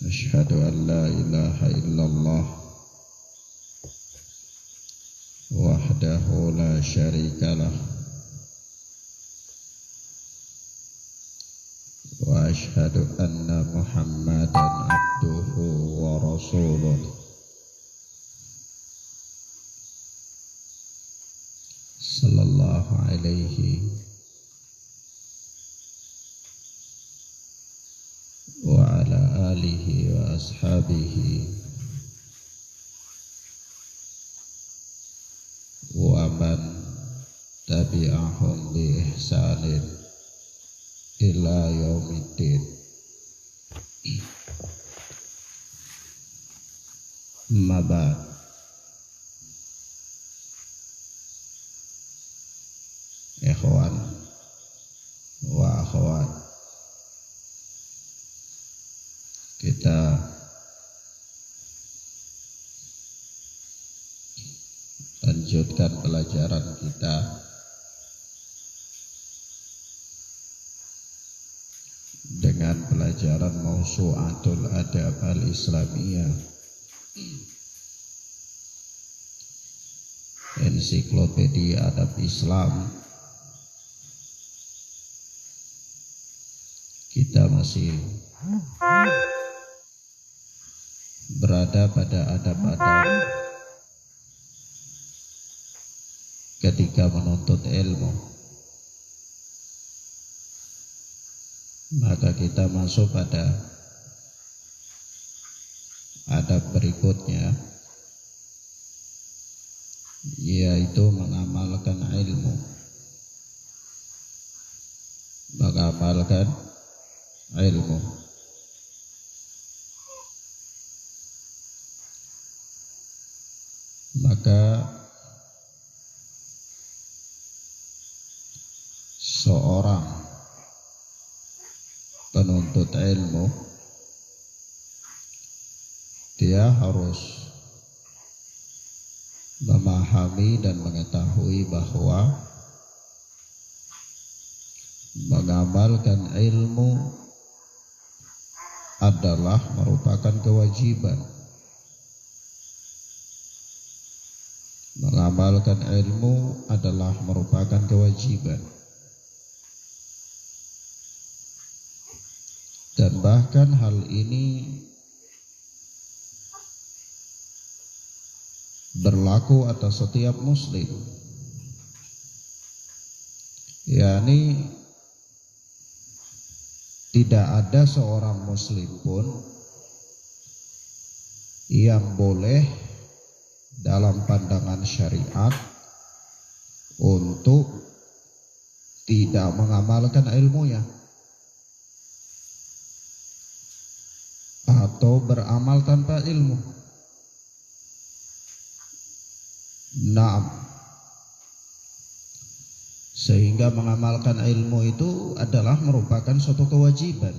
أشهد أن لا إله إلا الله وحده لا شريك له وأشهد أن محمدا عبده ورسوله صلى الله عليه وعلى آله وأصحابه ومن تبعهم بإحسان إلى يوم الدين. أما بعد، ikhwan wa akhwat, kita lanjutkan pelajaran kita dengan pelajaran Mausu'atul Adab al-Islamiyah, ensiklopedia adab Islam. Kita masih berada pada adab-adab ketika menuntut ilmu. Maka kita masuk pada adab berikutnya, yaitu mengamalkan ilmu. Mengamalkan ilmu. Maka seorang penuntut ilmu, dia harus memahami dan mengetahui bahwa mengamalkan ilmu adalah merupakan kewajiban. Mengamalkan ilmu adalah merupakan kewajiban. Dan bahkan hal ini berlaku atas setiap muslim, yakni tidak ada seorang muslim pun yang boleh dalam pandangan syariat untuk tidak mengamalkan ilmunya atau beramal tanpa ilmu. Naam. Sehingga mengamalkan ilmu itu adalah merupakan suatu kewajiban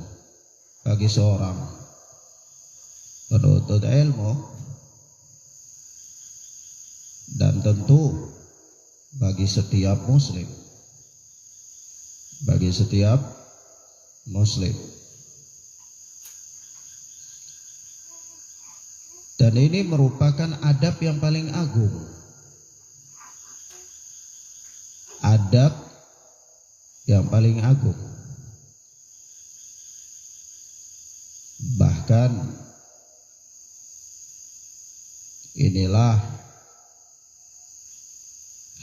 bagi seorang penuntut ilmu, dan tentu bagi setiap muslim. Bagi setiap muslim. Dan ini merupakan adab yang paling agung. Adab yang paling agung. Bahkan inilah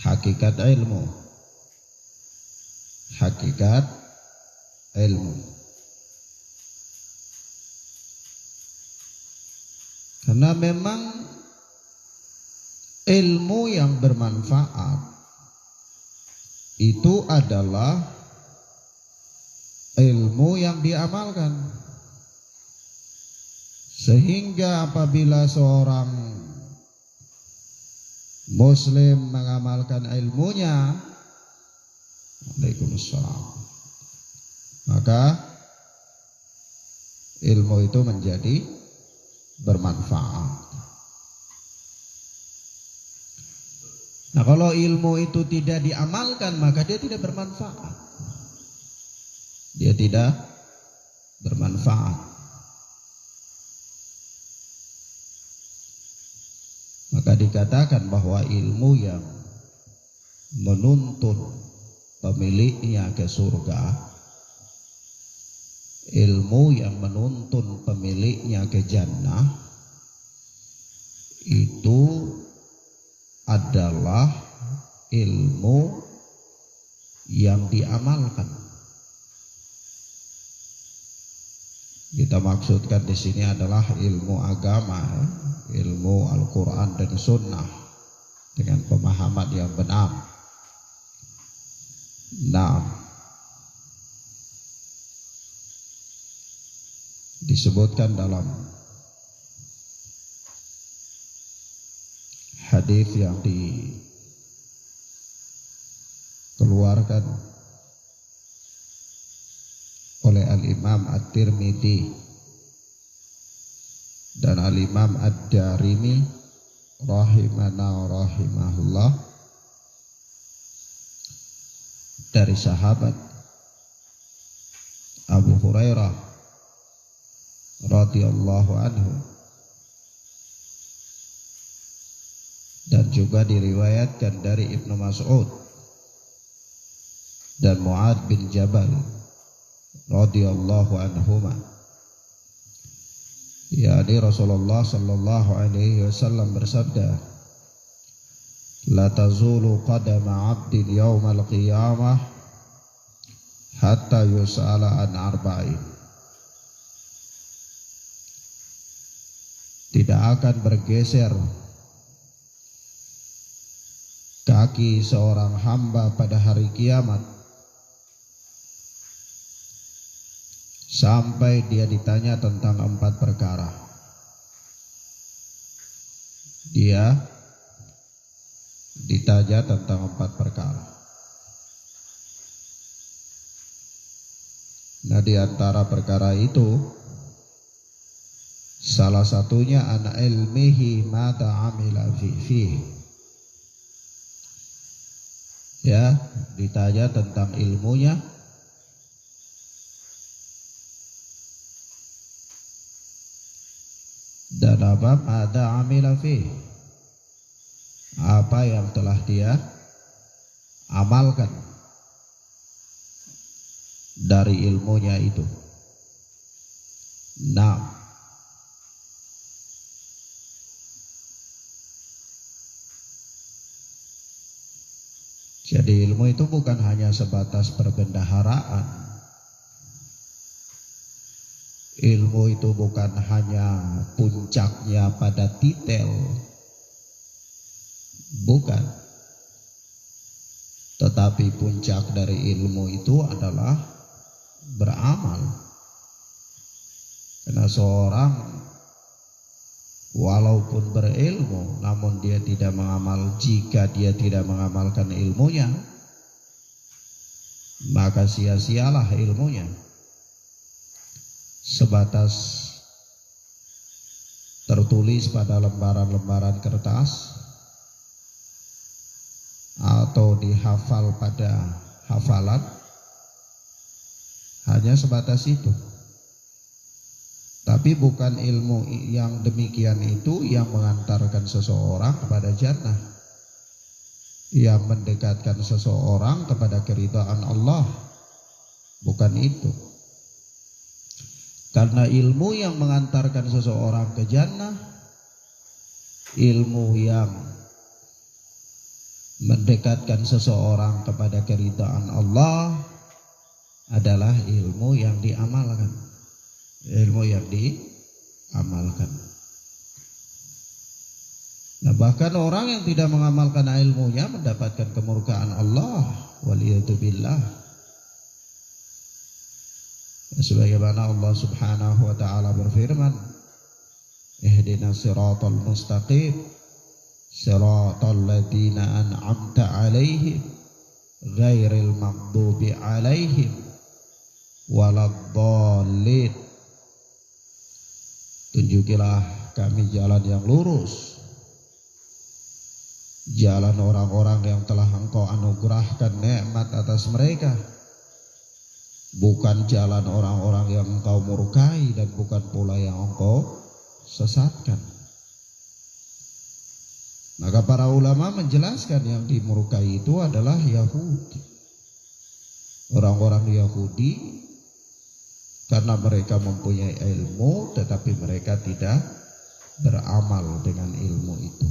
hakikat ilmu. Hakikat ilmu. Karena memang ilmu yang bermanfaat itu adalah ilmu yang diamalkan. Sehingga apabila seorang muslim mengamalkan ilmunya, Waalaikumsalam, maka ilmu itu menjadi bermanfaat. Nah, kalau ilmu itu tidak diamalkan, maka dia tidak bermanfaat. Dia tidak bermanfaat. dikatakan bahwa ilmu yang menuntun pemiliknya ke surga, ilmu yang menuntun pemiliknya ke jannah, itu adalah ilmu yang diamalkan. Kita maksudkan di sini adalah ilmu agama, ilmu Al-Quran dan Sunnah dengan pemahaman yang benar. Nah, disebutkan dalam hadis yang dikeluarkan oleh Al-Imam At-Tirmidzi dan Al-Imam Ad-Darimi rahimahullah, dari sahabat Abu Hurairah radhiyallahu anhu, dan juga diriwayatkan dari Ibnu Mas'ud dan Mu'adz bin Jabal radhiyallahu anhuma, yakni Rasulullah sallallahu alaihi wasallam bersabda, la tazulu qadama 'abdin yaumal qiyamah hatta yus'ala an arba'in. Tidak akan bergeser kaki seorang hamba pada hari kiamat sampai dia ditanya tentang 4 perkara. Dia ditanya tentang 4 perkara. Nah, di antara perkara itu salah satunya an ilmihi mata amila fihi. Ya, ditanya tentang ilmunya, dan apa ada amila fi, apa yang telah dia amalkan dari ilmunya itu. Nah, jadi ilmu itu bukan hanya sebatas perbendaharaan. Ilmu itu bukan hanya puncaknya pada titel, bukan. Tetapi puncak dari ilmu itu adalah beramal. Karena seorang walaupun berilmu, namun dia tidak mengamal, jika dia tidak mengamalkan ilmunya, maka sia-sialah ilmunya. Sebatas tertulis pada lembaran-lembaran kertas atau dihafal pada hafalan, hanya sebatas itu. Tapi bukan ilmu yang demikian itu yang mengantarkan seseorang kepada jannah, yang mendekatkan seseorang kepada keridhaan Allah. Bukan itu. Karena ilmu yang mengantarkan seseorang ke jannah, ilmu yang mendekatkan seseorang kepada keridhaan Allah adalah ilmu yang diamalkan. Ilmu yang diamalkan. Nah, bahkan orang yang tidak mengamalkan ilmunya mendapatkan kemurkaan Allah. Waliyatubillah. Sebagaimana Allah Subhanahu wa taala berfirman, ihdinas siratal mustaqim siratal ladzina an'amta 'alaihim ghairil maghdubi 'alaihim waladdallin. Tunjukilah kami jalan yang lurus, jalan orang-orang yang telah Engkau anugerahkan nikmat atas mereka, bukan jalan orang-orang yang Engkau murkai dan bukan pula yang Engkau sesatkan. Maka para ulama menjelaskan yang dimurkai itu adalah Yahudi. Orang-orang Yahudi karena mereka mempunyai ilmu tetapi mereka tidak beramal dengan ilmu itu.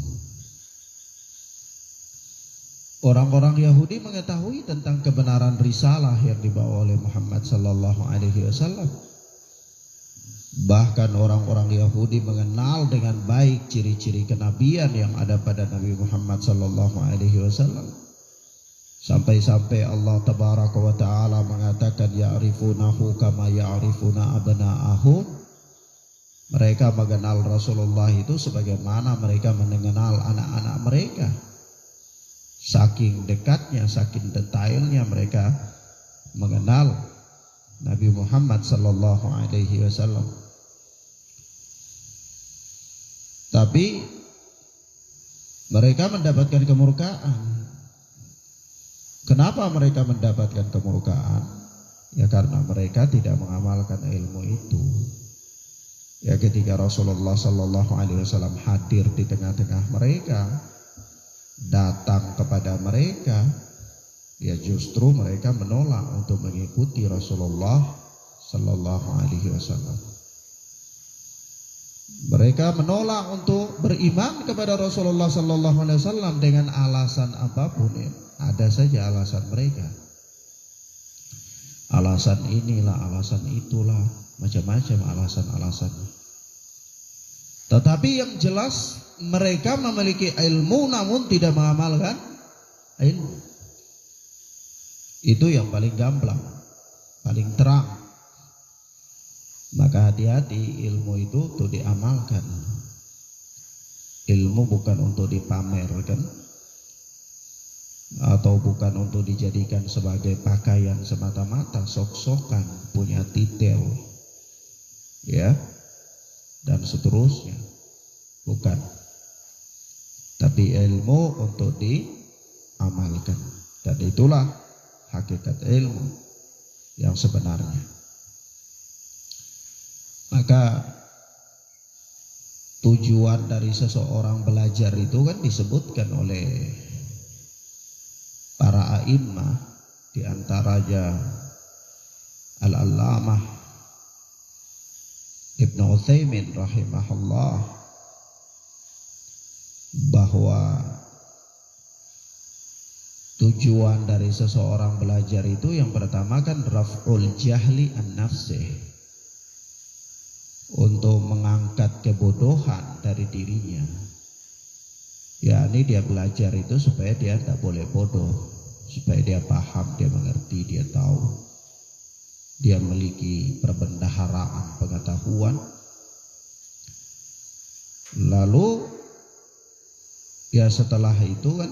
Orang-orang Yahudi mengetahui tentang kebenaran risalah yang dibawa oleh Muhammad sallallahu alaihi wasallam. Bahkan orang-orang Yahudi mengenal dengan baik ciri-ciri kenabian yang ada pada Nabi Muhammad sallallahu alaihi wasallam. Sampai-sampai Allah tabaraka wa taala mengatakan ya'rifunahu kama ya'rifuna abna'ahum. Mereka mengenal Rasulullah itu sebagaimana mereka mengenal anak-anak mereka. Saking dekatnya, saking detailnya mereka mengenal Nabi Muhammad sallallahu alaihi wasallam. Tapi mereka mendapatkan kemurkaan. Kenapa mereka mendapatkan kemurkaan? Ya karena mereka tidak mengamalkan ilmu itu. Ya ketika Rasulullah sallallahu alaihi wasallam hadir di tengah-tengah mereka, datang kepada mereka, ya justru mereka menolak untuk mengikuti Rasulullah sallallahu alaihi wasallam. Mereka menolak untuk beriman kepada Rasulullah sallallahu alaihi wasallam dengan alasan apapun ya. Ada saja alasan mereka. Alasan inilah, alasan itulah, macam-macam alasan-alasannya. Tetapi yang jelas mereka memiliki ilmu namun tidak mengamalkan ilmu. Itu yang paling gamblang, paling terang. Maka hati-hati, ilmu itu untuk diamalkan. Ilmu bukan untuk dipamerkan atau bukan untuk dijadikan sebagai pakaian semata-mata, sok-sokan, punya titel, ya, dan seterusnya. Bukan. Tapi ilmu untuk diamalkan. Dan itulah hakikat ilmu yang sebenarnya. Maka tujuan dari seseorang belajar itu kan disebutkan oleh para a'immah, di antaranya Al-Allamah Ibnu Utsaimin rahimahullah, bahwa tujuan dari seseorang belajar itu yang pertama kan raf'ul jahli an nafsih, untuk mengangkat kebodohan dari dirinya. Ya, ini dia belajar itu supaya dia tidak boleh bodoh, supaya dia paham, dia mengerti, dia tahu, dia memiliki perbendaharaan pengetahuan. Lalu ya setelah itu kan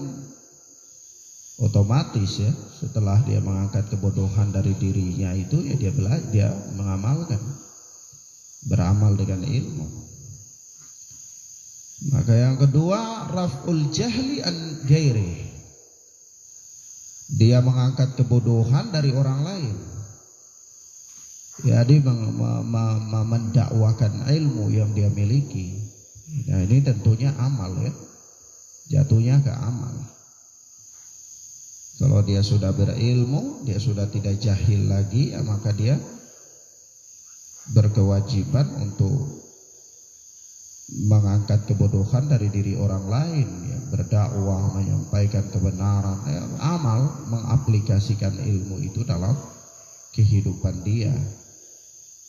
otomatis ya, setelah dia mengangkat kebodohan dari dirinya itu ya dia belajar, dia mengamalkan, beramal dengan ilmu. Maka yang kedua, raf'ul jahli an ghairi, dia mengangkat kebodohan dari orang lain. Ya, dia mendakwakan ilmu yang dia miliki. Nah, ini tentunya amal ya, jatuhnya ke amal. Kalau dia sudah berilmu, dia sudah tidak jahil lagi, ya, maka dia berkewajiban untuk mengangkat kebodohan dari diri orang lain, ya, berdakwah, menyampaikan kebenaran, ya, amal, mengaplikasikan ilmu itu dalam kehidupan dia,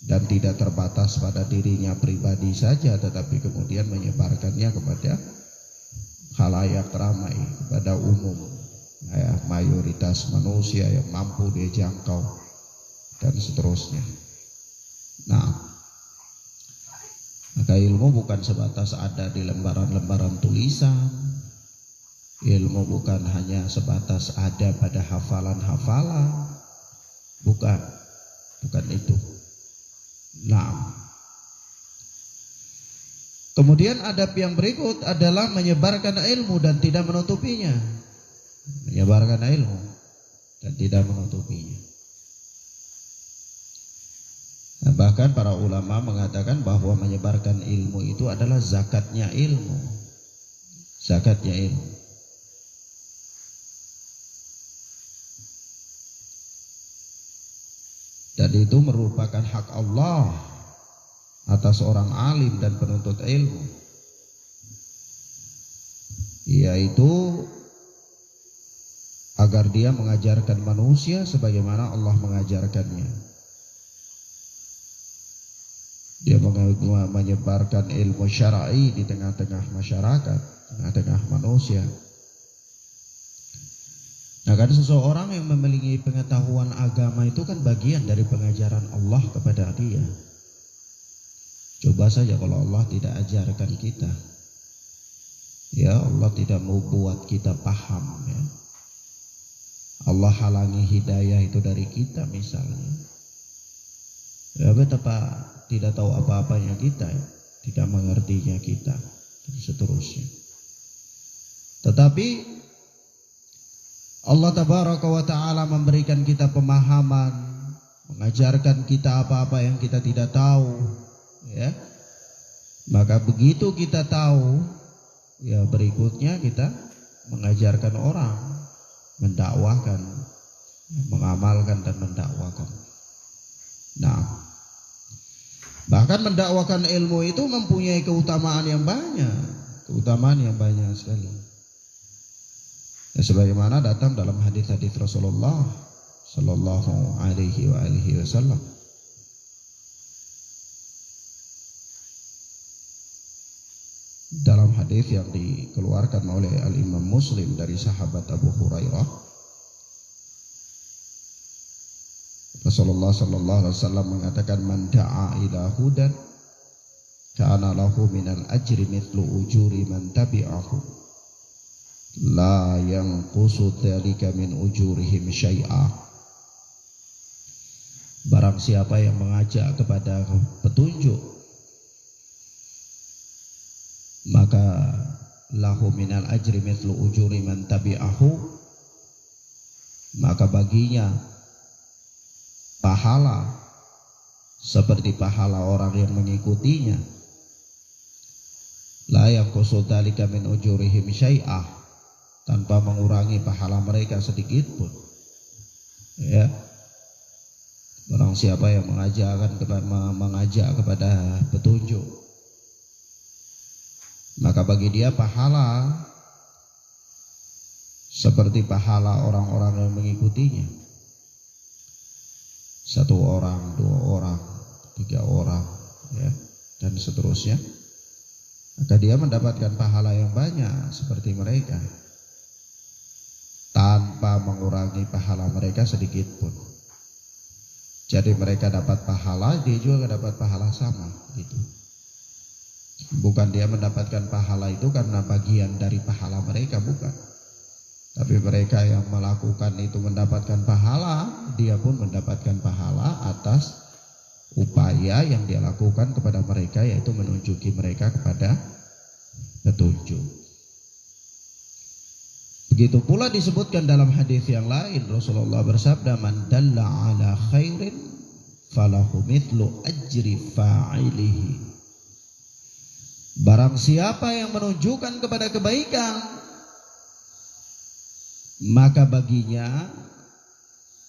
dan tidak terbatas pada dirinya pribadi saja, tetapi kemudian menyebarkannya kepada khalayak ramai, kepada umum, ya, mayoritas manusia yang mampu dia jangkau, dan seterusnya. Nah, maka ilmu bukan sebatas ada di lembaran-lembaran tulisan. Ilmu bukan hanya sebatas ada pada hafalan-hafalan. Bukan itu. Nah, kemudian adab yang berikut adalah menyebarkan ilmu dan tidak menutupinya. Menyebarkan ilmu dan tidak menutupinya. Nah, bahkan para ulama mengatakan bahwa menyebarkan ilmu itu adalah zakatnya ilmu. zakatnya ilmu. Dan itu merupakan hak Allah atas orang alim dan penuntut ilmu, yaitu agar dia mengajarkan manusia sebagaimana Allah mengajarkannya. Dia menyebarkan ilmu syar'i di tengah-tengah masyarakat, tengah-tengah manusia. Nah, kan seseorang yang memiliki pengetahuan agama itu kan bagian dari pengajaran Allah kepada dia. Coba saja kalau Allah tidak ajarkan kita, ya Allah tidak mau buat kita paham, ya. Allah halangi hidayah itu dari kita misalnya, ya betapa tidak tahu apa-apanya kita, ya. Tidak mengertinya kita, dan seterusnya. Tetapi Allah Tabaraka wa Ta'ala memberikan kita pemahaman, mengajarkan kita apa-apa yang kita tidak tahu, ya. Maka begitu kita tahu, ya berikutnya kita mengajarkan orang, mendakwahkan, mengamalkan dan mendakwakan. Nah, bahkan mendakwakan ilmu itu mempunyai keutamaan yang banyak sekali. Ya, sebagaimana datang dalam hadis-hadis Rasulullah Sallallahu Alaihi Wasallam. Dalam hadis yang dikeluarkan oleh Al-Imam Muslim dari sahabat Abu Hurairah, Rasulullah Sallallahu Alaihi Wasallam mengatakan, "Man da'a ila hudan, kana lahu minal ajri mithlu ujuri man tabi'ahu. La yanqusu dzalika min ujurihim syai'a." Barang siapa yang mengajak kepada petunjuk, maka lahu minal ajri mithlu ujuri man tabi'ahu, maka baginya pahala seperti pahala orang yang mengikutinya. La yanqusu dzalika min ujurihim syai'a, tanpa mengurangi pahala mereka sedikit pun, ya. Barang siapa yang mengajak kepada petunjuk, maka bagi dia pahala seperti pahala orang-orang yang mengikutinya. 1 orang, 2 orang, 3 orang, ya, dan seterusnya. Maka dia mendapatkan pahala yang banyak seperti mereka, tanpa mengurangi pahala mereka sedikit pun. Jadi mereka dapat pahala, dia juga dapat pahala sama, gitu. Bukan dia mendapatkan pahala itu karena bagian dari pahala mereka, bukan. Tapi mereka yang melakukan itu mendapatkan pahala, dia pun mendapatkan pahala atas upaya yang dia lakukan kepada mereka, yaitu menunjuki mereka kepada petunjuk. Begitu pula disebutkan dalam hadis yang lain, Rasulullah bersabda, "Man dalla ala khairin falahu mithlu ajri fa'ilihi." Barang siapa yang menunjukkan kepada kebaikan, maka baginya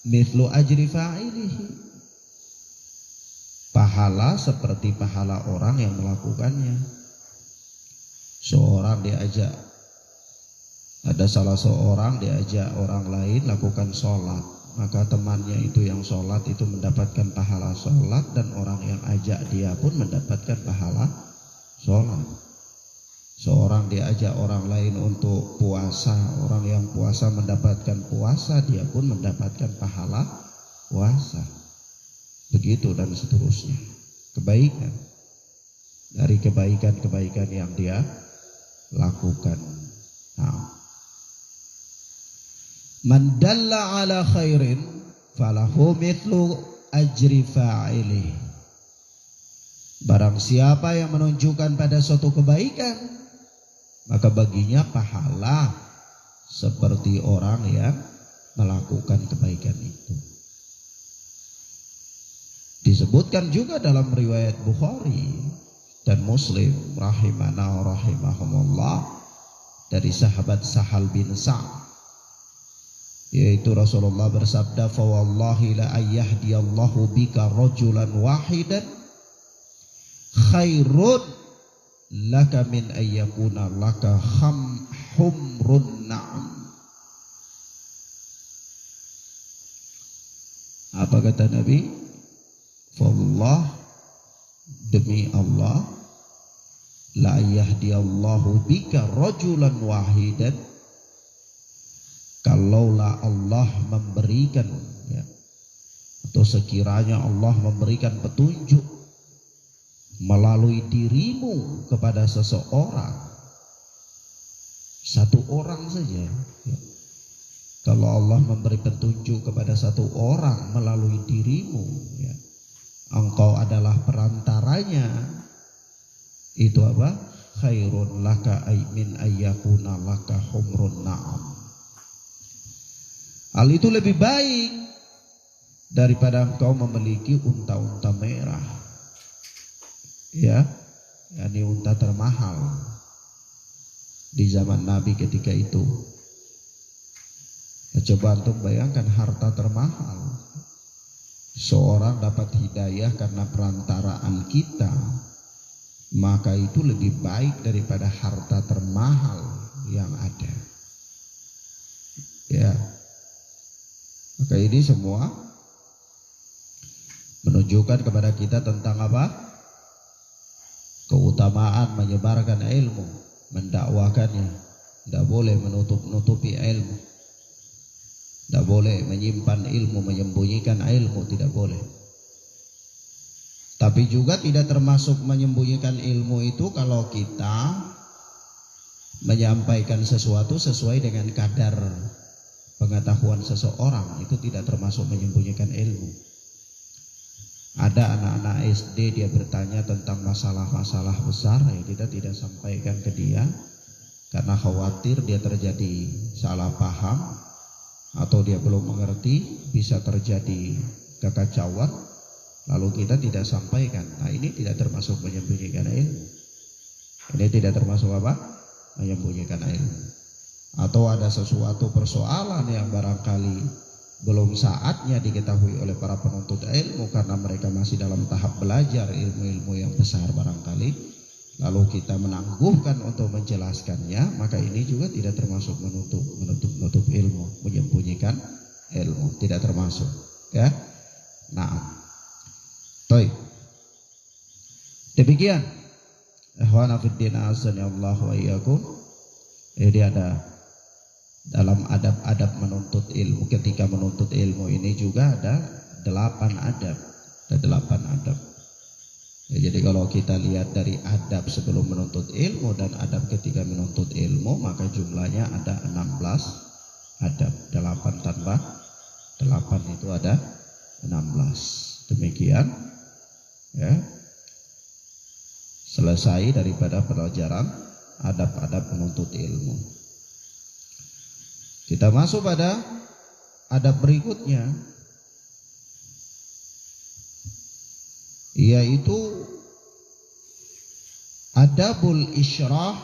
mithlu ajri fa'ilihi, pahala seperti pahala orang yang melakukannya. Seorang diajak, ada salah seorang diajak orang lain lakukan sholat, maka temannya itu yang sholat itu mendapatkan pahala sholat, dan orang yang ajak dia pun mendapatkan pahala sholat. Seorang diajak orang lain untuk puasa, orang yang puasa mendapatkan puasa, dia pun mendapatkan pahala puasa. Begitu dan seterusnya. Kebaikan dari kebaikan-kebaikan yang dia lakukan. Nah, man dalla ala khairin falahu mithlu ajri fa'ilih. Barang siapa yang menunjukkan pada suatu kebaikan, maka baginya pahala seperti orang yang melakukan kebaikan itu. Disebutkan juga dalam riwayat Bukhari dan Muslim rahimana rahimahumullah, dari sahabat Sahal bin Sa'ad, yaitu Rasulullah bersabda, fa wallahi la ayyahdiyallahu bika rajulan wahidan khairun laka min ayyakuna laka humrun na'am. Apa kata Nabi? Fallah, demi Allah, la yahdiyallahu bika rajulan wahidan, kalaulah Allah memberikan, ya, atau sekiranya Allah memberikan petunjuk melalui dirimu kepada seseorang, satu orang saja, ya. Kalau Allah memberi petunjuk kepada satu orang melalui dirimu, ya, engkau adalah perantaranya, itu apa? Khairun laka min ayyakuna laka humrun na'am. Hal itu lebih baik daripada engkau memiliki unta-unta merah, ya, yakni unta termahal di zaman Nabi ketika itu. Coba antum bayangkan harta termahal. Seorang dapat hidayah karena perantaraan kita, maka itu lebih baik daripada harta termahal yang ada. Ya, maka ini semua menunjukkan kepada kita tentang apa? Keutamaan menyebarkan ilmu, mendakwakannya. Tidak boleh menutup-nutupi ilmu. Tidak boleh menyimpan ilmu, menyembunyikan ilmu, tidak boleh. Tapi juga tidak termasuk menyembunyikan ilmu itu kalau kita menyampaikan sesuatu sesuai dengan kadar pengetahuan seseorang, itu tidak termasuk menyembunyikan ilmu. Ada anak-anak SD, dia bertanya tentang masalah-masalah besar, ya kita tidak sampaikan ke dia karena khawatir dia terjadi salah paham, atau dia belum mengerti, bisa terjadi kekacauan, lalu kita tidak sampaikan. Nah, ini tidak termasuk menyembunyikan ilmu. Ini tidak termasuk apa? Menyembunyikan ilmu. Atau ada sesuatu persoalan yang barangkali belum saatnya diketahui oleh para penuntut ilmu karena mereka masih dalam tahap belajar ilmu-ilmu yang besar barangkali, lalu kita menangguhkan untuk menjelaskannya, maka ini juga tidak termasuk menutup ilmu, menyembunyikan ilmu, tidak termasuk, ya. Nah, baik. Demikian, ikhwana fiddin azani Allah wa iyyakum. Jadi ada dalam adab-adab menuntut ilmu, ketika menuntut ilmu ini juga ada 8 adab, ada 8 adab. Ya, jadi kalau kita lihat dari adab sebelum menuntut ilmu dan adab ketika menuntut ilmu, maka jumlahnya ada 16 adab. 8 tambah 8 itu ada 16. Demikian, ya, selesai daripada pelajaran adab-adab menuntut ilmu. Kita masuk pada adab berikutnya, yaitu adabul isyrah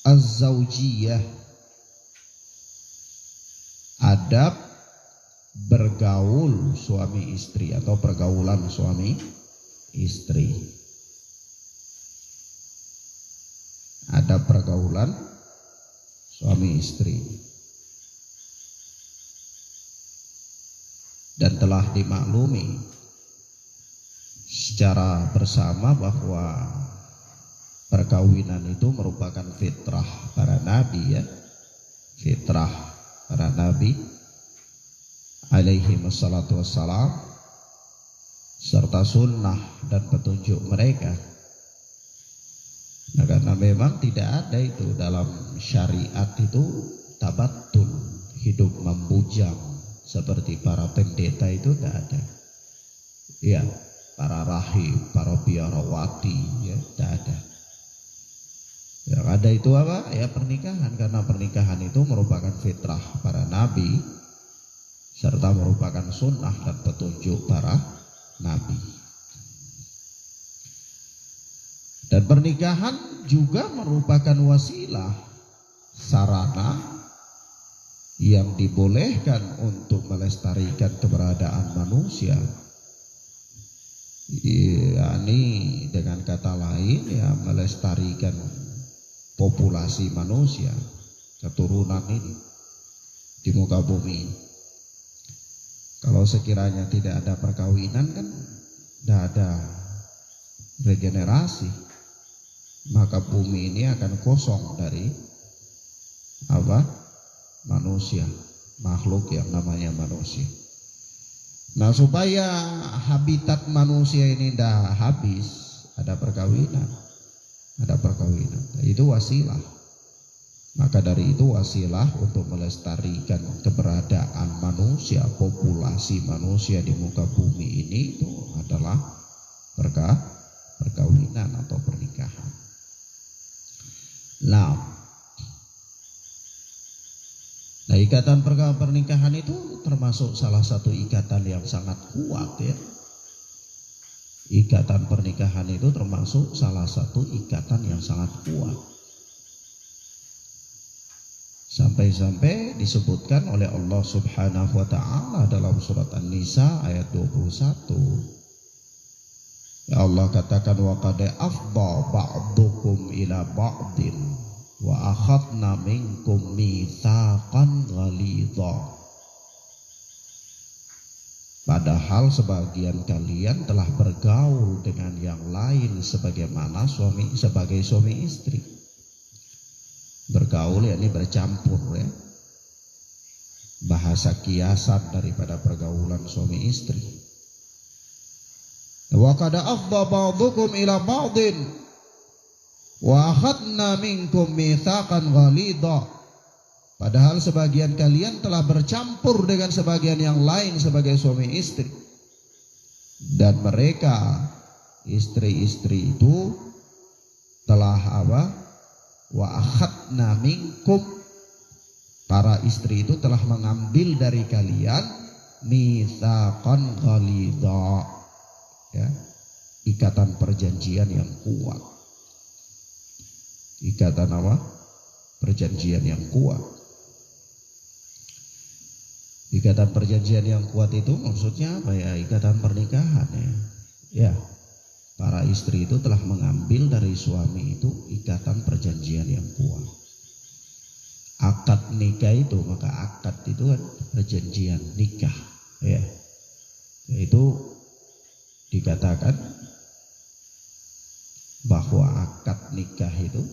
az-zawjiyah, adab bergaul suami istri atau pergaulan suami istri. Adab pergaulan suami istri. Dan telah dimaklumi secara bersama bahwa perkawinan itu merupakan fitrah para nabi, ya, fitrah para nabi alaihi wassalatu wassalam, serta sunnah dan petunjuk mereka. Nah, karena memang tidak ada itu dalam syariat itu tabattul, hidup membujang seperti para pendeta, itu tidak ada, ya. Para rahib, para biarawati, ya, tidak ada. Yang ada itu apa? Ya, pernikahan, karena pernikahan itu merupakan fitrah para nabi serta merupakan sunnah dan petunjuk para nabi. Dan pernikahan juga merupakan wasilah, sarana yang dibolehkan untuk melestarikan keberadaan manusia. Yakni dengan kata lain ya melestarikan populasi manusia, keturunan ini di muka bumi. Kalau sekiranya tidak ada perkawinan kan tidak ada regenerasi, maka bumi ini akan kosong dari manusia, makhluk yang namanya manusia. Nah, supaya habitat manusia ini tidak habis, ada perkawinan. Itu wasilah. Maka dari itu wasilah untuk melestarikan keberadaan manusia, populasi manusia di muka bumi ini itu adalah perkawinan atau pernikahan. Nah, ikatan pernikahan itu termasuk salah satu ikatan yang sangat kuat ya. Ikatan pernikahan itu termasuk salah satu ikatan yang sangat kuat. Sampai-sampai disebutkan oleh Allah Subhanahu wa taala dalam surat An-Nisa ayat 21. Ya Allah katakan wa qad afdha ba'dukum ila ba'din wa akhadna minkum mitsaqan ghalidha. Padahal sebagian kalian telah bergaul dengan yang lain sebagaimana sebagai suami istri. Bergaul yakni bercampur ya. Bahasa kiasan daripada pergaulan suami istri. Wa qad afdha ba'dukum ila ba'din wa akhadna minkum mitsaqan ghalidha. Padahal sebagian kalian telah bercampur dengan sebagian yang lain sebagai suami istri. Dan mereka istri-istri itu telah wa akhadna minkum, para istri itu telah mengambil dari kalian mitsaqan ghalidha ya, ikatan perjanjian yang kuat. Ikatan perjanjian yang kuat. Ikatan perjanjian yang kuat itu maksudnya apa ya? Ikatan pernikahan ya. Ya. Para istri itu telah mengambil dari suami itu ikatan perjanjian yang kuat. Akad nikah itu, maka akad itu kan perjanjian nikah ya. Yaitu dikatakan bahwa akad nikah itu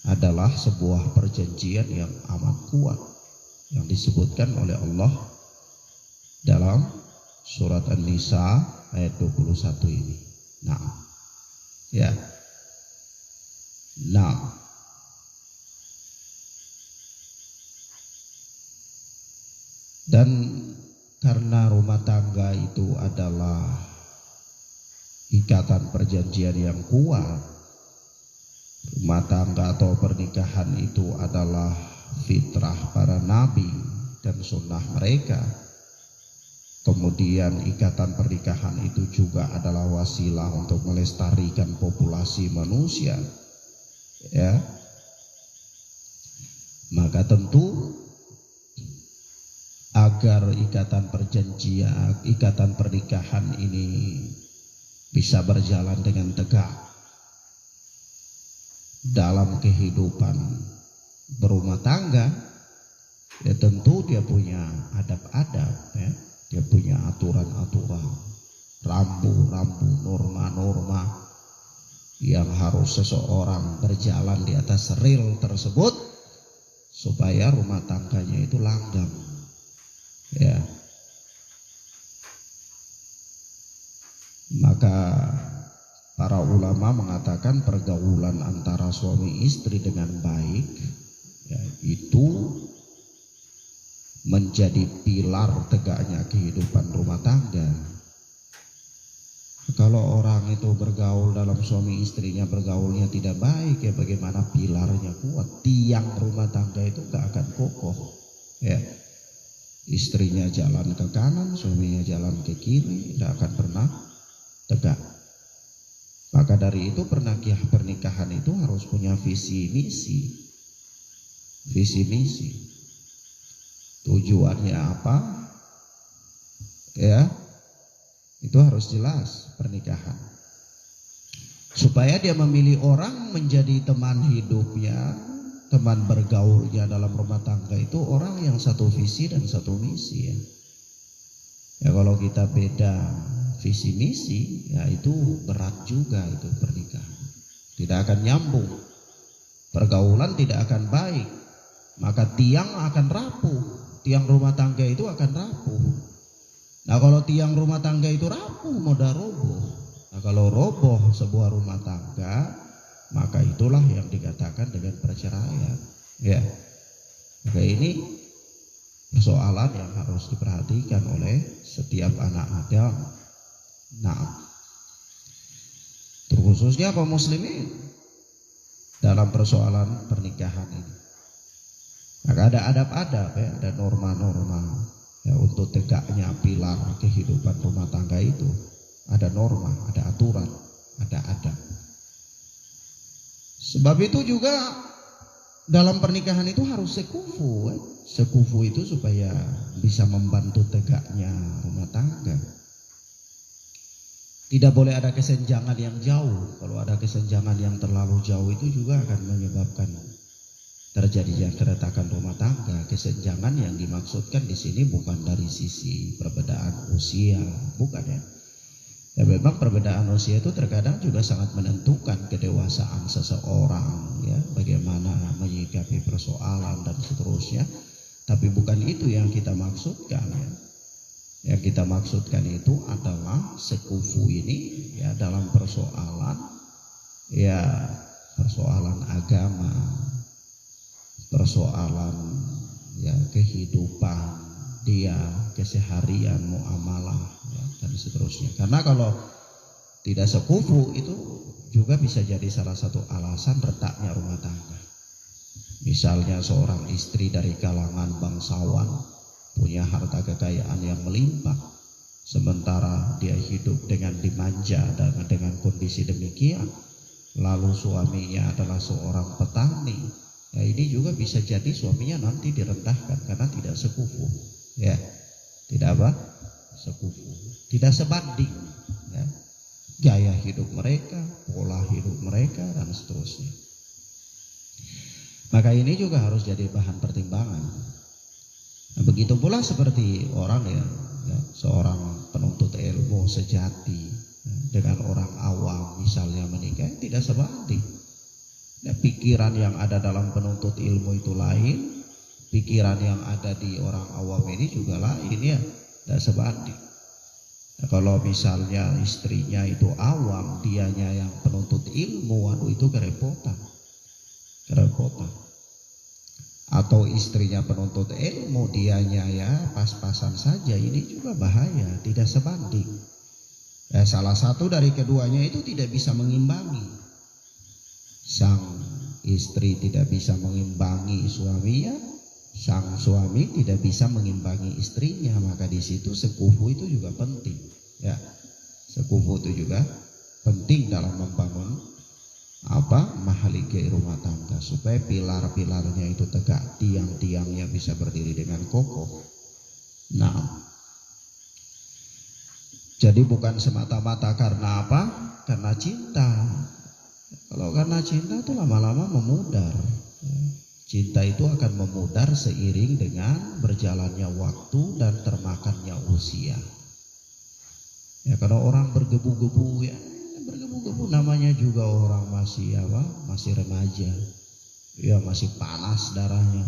adalah sebuah perjanjian yang amat kuat yang disebutkan oleh Allah dalam surat An-Nisa ayat 21 ini. Nah, ya. Nah, dan karena rumah tangga itu adalah ikatan perjanjian yang kuat, rumah tangga atau pernikahan itu adalah fitrah para nabi dan sunnah mereka. Kemudian ikatan pernikahan itu juga adalah wasilah untuk melestarikan populasi manusia ya. Maka tentu agar ikatan perjanjian, ikatan pernikahan ini bisa berjalan dengan tegak dalam kehidupan berumah tangga, ya tentu dia punya adab-adab ya. Dia punya aturan-aturan, rambu-rambu, norma-norma yang harus seseorang berjalan di atas rel tersebut supaya rumah tangganya itu langgeng ya. Maka para ulama mengatakan pergaulan antara suami istri dengan baik ya, itu menjadi pilar tegaknya kehidupan rumah tangga. Kalau orang itu bergaul dalam suami istrinya bergaulnya tidak baik ya, bagaimana pilarnya kuat? Tiang rumah tangga itu gak akan kokoh ya. Istrinya jalan ke kanan, suaminya jalan ke kiri, tidak akan pernah tegak. Maka dari itu pernikahan itu harus punya visi misi. Visi misi. Tujuannya apa? Ya, itu harus jelas pernikahan. Supaya dia memilih orang menjadi teman hidupnya, teman bergaulnya dalam rumah tangga itu orang yang satu visi dan satu misi ya. Ya kalau kita beda visi misi, ya itu berat juga itu pernikahan. Tidak akan nyambung. Pergaulan tidak akan baik. Maka tiang akan rapuh. Tiang rumah tangga itu akan rapuh. Nah kalau tiang rumah tangga itu rapuh, mudah roboh. Nah kalau roboh sebuah rumah tangga, maka itulah yang dikatakan dengan perceraian. Ya. Maka ini persoalan yang harus diperhatikan oleh setiap anak Adam. Nah, terkhususnya kaum muslimin dalam persoalan pernikahan ini. Maka ada adab-adab ya, ada norma-norma ya, untuk tegaknya pilar kehidupan rumah tangga itu. Ada norma, ada aturan, ada adab. Sebab itu juga dalam pernikahan itu harus sekufu. Sekufu itu supaya bisa membantu tegaknya rumah tangga. Tidak boleh ada kesenjangan yang jauh. Kalau ada kesenjangan yang terlalu jauh itu juga akan menyebabkan terjadinya keretakan rumah tangga. Kesenjangan yang dimaksudkan di sini bukan dari sisi perbedaan usia, bukan ya. Ya memang perbedaan usia itu terkadang juga sangat menentukan kedewasaan seseorang ya, bagaimana menyikapi persoalan dan seterusnya. Tapi bukan itu yang kita maksudkan ya. Yang kita maksudkan itu adalah sekufu ini ya dalam persoalan ya persoalan agama, persoalan ya kehidupan dia, keseharian, muamalah ya, dan seterusnya. Karena kalau tidak sekufu itu juga bisa jadi salah satu alasan retaknya rumah tangga. Misalnya seorang istri dari kalangan bangsawan punya harta kekayaan yang melimpah, sementara dia hidup dengan dimanja dan dengan kondisi demikian, lalu suaminya adalah seorang petani. Ya ini juga bisa jadi suaminya nanti direndahkan karena tidak sekufu. Ya, tidak apa? Sekufu. Tidak sebanding. Ya. Gaya hidup mereka, pola hidup mereka dan seterusnya. Maka ini juga harus jadi bahan pertimbangan. Nah, begitu pula seperti orang ya, seorang penuntut ilmu sejati ya, dengan orang awam misalnya menikah tidak sebanding. Ya, pikiran yang ada dalam penuntut ilmu itu lain, pikiran yang ada di orang awam ini juga lain ya, tidak sebanding. Nah, kalau misalnya istrinya itu awam, dianya yang penuntut ilmu, waduh itu kerepotan. Atau istrinya penuntut ilmu, dianya ya pas-pasan saja, ini juga bahaya, tidak sebanding. Ya, salah satu dari keduanya itu tidak bisa mengimbangi. Sang istri tidak bisa mengimbangi suaminya, sang suami tidak bisa mengimbangi istrinya, maka di situ sekufu itu juga penting. Ya, sekufu itu juga penting dalam membangun mahaligai rumah tangga supaya pilar-pilarnya itu tegak, tiang-tiangnya bisa berdiri dengan kokoh. Nah, jadi bukan semata-mata karena apa? Karena cinta. Kalau karena cinta itu lama-lama memudar. Cinta itu akan memudar seiring dengan berjalannya waktu dan termakannya usia. Ya kalau orang bergebu-gebu ya, bergebu-gebu namanya juga orang masih remaja, ya masih panas darahnya.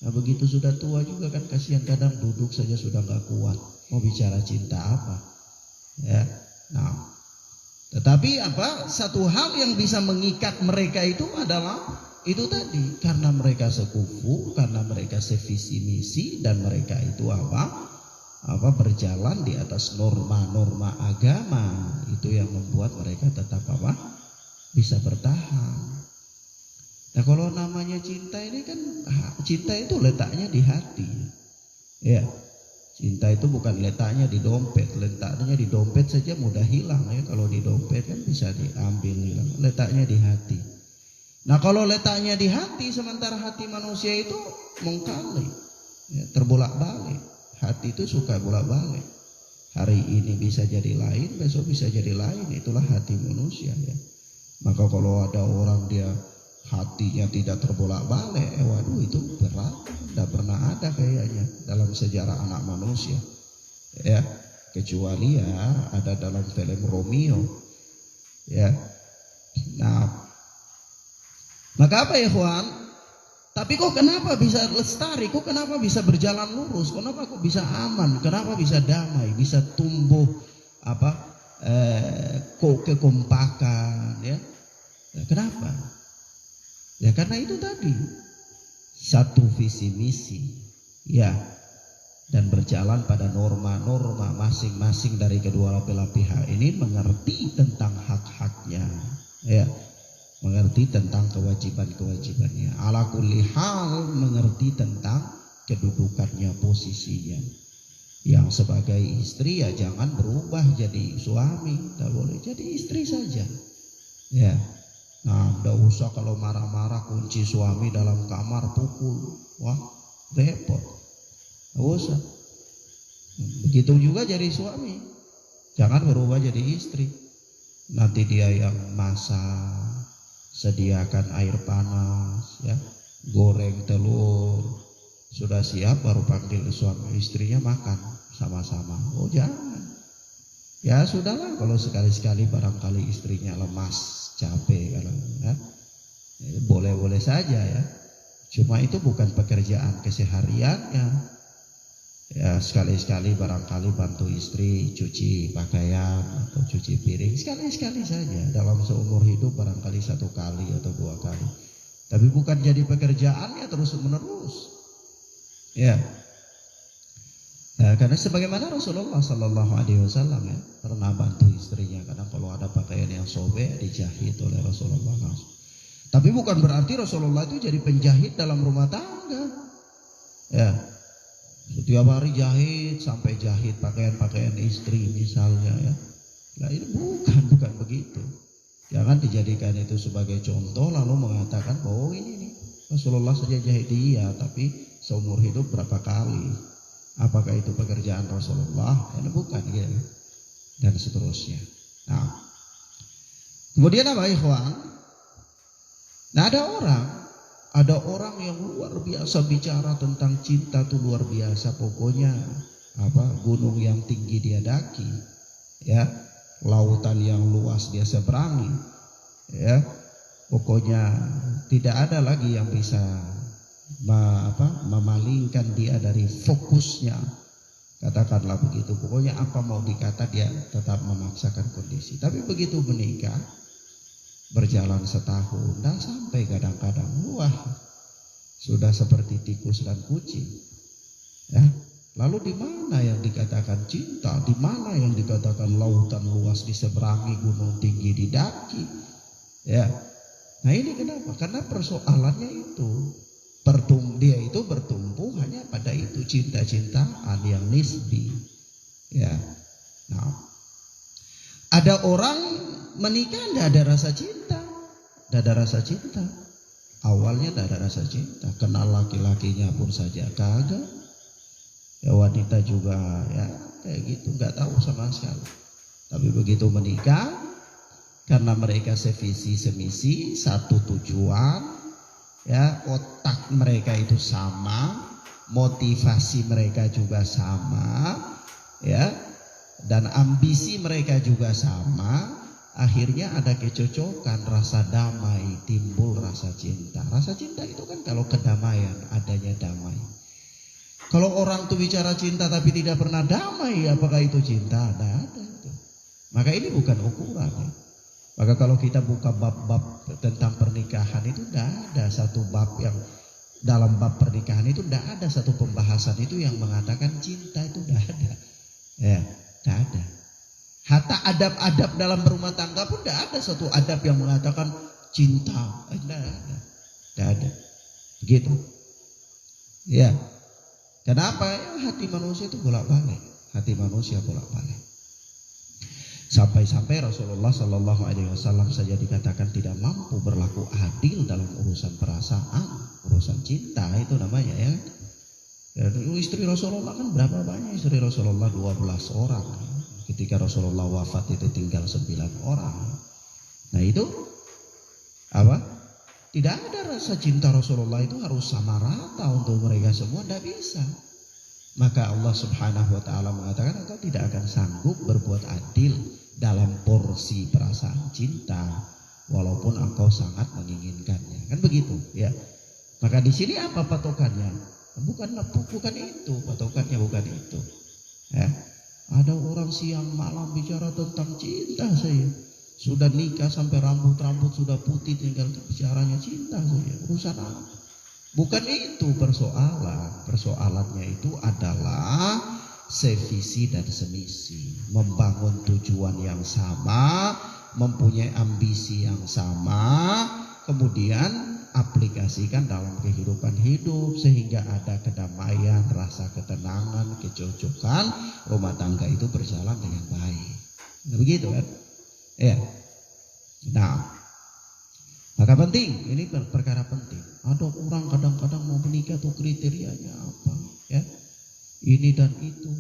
Nah begitu sudah tua juga kan kasihan, kadang duduk saja sudah nggak kuat, mau bicara cinta apa? Ya, nah, tetapi satu hal yang bisa mengikat mereka itu adalah itu tadi, karena mereka sekufu, karena mereka sevisi misi dan mereka itu berjalan di atas norma-norma agama, itu yang membuat mereka tetap bisa bertahan. Nah kalau namanya cinta ini kan, cinta itu letaknya di hati ya, Cinta itu bukan letaknya di dompet. Letaknya di dompet saja mudah hilang ya. Kalau di dompet kan bisa diambil hilang. Letaknya di hati. Nah kalau letaknya di hati, sementara hati manusia itu mengkali, ya, terbolak-balik. Hati itu suka bolak-balik. Hari ini bisa jadi lain, besok bisa jadi lain. Itulah hati manusia ya. Maka kalau ada orang dia hatinya tidak terbolak-balik, waduh itu berat. Tidak pernah ada kayaknya dalam sejarah anak manusia. Ya, kecuali ya ada dalam film Romeo. Ya. Nah, maka apa ya kawan? Tapi kok kenapa bisa lestari? Kok kenapa bisa berjalan lurus? Kenapa kok bisa aman? Kenapa bisa damai? Bisa tumbuh kok kekompakan? Ya, kenapa? Ya karena itu tadi satu visi misi, ya, dan berjalan pada norma-norma masing-masing dari kedua belah pihak ini mengerti tentang hak-haknya, ya. Mengerti tentang kewajiban-kewajibannya. Ala kulli hal mengerti tentang kedudukannya, posisinya. Yang sebagai istri ya jangan berubah jadi suami, tidak boleh jadi istri saja. Ya. Nah, tidak usah kalau marah-marah kunci suami dalam kamar pukul. Wah, repot. Tidak usah. Begitu juga jadi suami. Jangan berubah jadi istri. Nanti dia yang masak, sediakan air panas, ya, goreng telur, sudah siap baru panggil suami istrinya makan sama-sama. Oh jangan, ya sudahlah kalau sekali-sekali barangkali istrinya lemas, capek, kalau ya, boleh-boleh saja ya. Cuma itu bukan pekerjaan kesehariannya. Ya sekali-sekali barangkali bantu istri cuci pakaian atau cuci piring, sekali-sekali saja dalam seumur hidup, barangkali 1 kali atau 2 kali. Tapi bukan jadi pekerjaannya terus menerus. Ya. Karena sebagaimana Rasulullah Sallallahu Alaihi Wasallam ya pernah bantu istrinya, kadang kalau ada pakaian yang sobek dijahit oleh Rasulullah langsung. Tapi bukan berarti Rasulullah itu jadi penjahit dalam rumah tangga. Ya. Setiap hari jahit sampai jahit pakaian-pakaian istri misalnya ya. Nah ini bukan begitu. Jangan dijadikan itu sebagai contoh lalu mengatakan bahwa ini nih Rasulullah saja jahit dia, tapi seumur hidup berapa kali? Apakah itu pekerjaan Rasulullah? Ini bukan ya. Dan seterusnya. Nah, kemudian apa ikhwan? Nah ada orang yang luar biasa bicara tentang cinta tuh luar biasa, pokoknya gunung yang tinggi dia daki, ya, lautan yang luas dia seberangi, ya, pokoknya tidak ada lagi yang bisa memalingkan dia dari fokusnya, katakanlah begitu. Pokoknya apa mau dikata dia tetap memaksakan kondisi. Tapi begitu menikah, berjalan setahun, dan sampai kadang-kadang wah sudah seperti tikus dan kucing. Ya, lalu di mana yang dikatakan cinta? Di mana yang dikatakan lautan luas diseberangi, gunung tinggi didaki? Ya, nah ini kenapa? Karena persoalannya itu dia itu bertumbuh hanya pada itu cinta-cintaan yang nisbi. Ya, nah ada orang menikah tidak ada rasa cinta, tidak ada rasa cinta. Awalnya tidak ada rasa cinta, kenal laki-lakinya pun saja kagak. Ya wanita juga ya kayak gitu, nggak tahu sama sekali. Tapi begitu menikah, karena mereka sevisi semisi, satu tujuan, ya otak mereka itu sama, motivasi mereka juga sama, ya, dan ambisi mereka juga sama. Akhirnya ada kecocokan, rasa damai, timbul rasa cinta. Rasa cinta itu kan kalau kedamaian, adanya damai. Kalau orang tuh bicara cinta tapi tidak pernah damai, apakah itu cinta? Tidak ada itu. Maka ini bukan ukuran ya. Maka kalau kita buka bab-bab tentang pernikahan itu tidak ada satu bab yang dalam bab pernikahan itu tidak ada satu pembahasan itu yang mengatakan cinta, itu tidak ada. Ya, tidak ada. Hatta adab-adab dalam berumah tangga pun tidak ada satu adab yang mengatakan cinta. Tidak ada. Tidak ada. Begitu. Ya. Kenapa? Ya, hati manusia itu bolak-balik. Hati manusia bolak-balik. Sampai-sampai Rasulullah Shallallahu Alaihi Wasallam saja dikatakan tidak mampu berlaku adil dalam urusan perasaan, urusan cinta itu namanya ya. Istri Rasulullah kan berapa banyak istri Rasulullah? 12 orang. Ketika Rasulullah wafat itu tinggal 9 orang. Nah itu apa? Tidak ada rasa cinta Rasulullah itu harus sama rata untuk mereka semua, tidak bisa. Maka Allah Subhanahu wa taala mengatakan engkau tidak akan sanggup berbuat adil dalam porsi perasaan cinta walaupun engkau sangat menginginkannya. Kan begitu, ya. Maka di sini apa patokannya? Bukan itu, patokannya bukan itu. Ya. Ada orang siang malam bicara tentang cinta saya. Sudah nikah sampai rambut-rambut sudah putih, tinggal bicaranya cinta saja. Urusan apa? Bukan itu persoalan. Persoalannya itu adalah sevisi dan semisi. Membangun tujuan yang sama, mempunyai ambisi yang sama, kemudian aplikasikan dalam kehidupan hidup sehingga ada kedamaian, rasa ketenangan, kecocokan, rumah tangga itu berjalan dengan baik. Nah, begitu kan? Ya. Nah, maka penting, ini perkara penting. Ada orang kadang-kadang mau menikah tuh kriterianya apa, ya? Ini dan itu.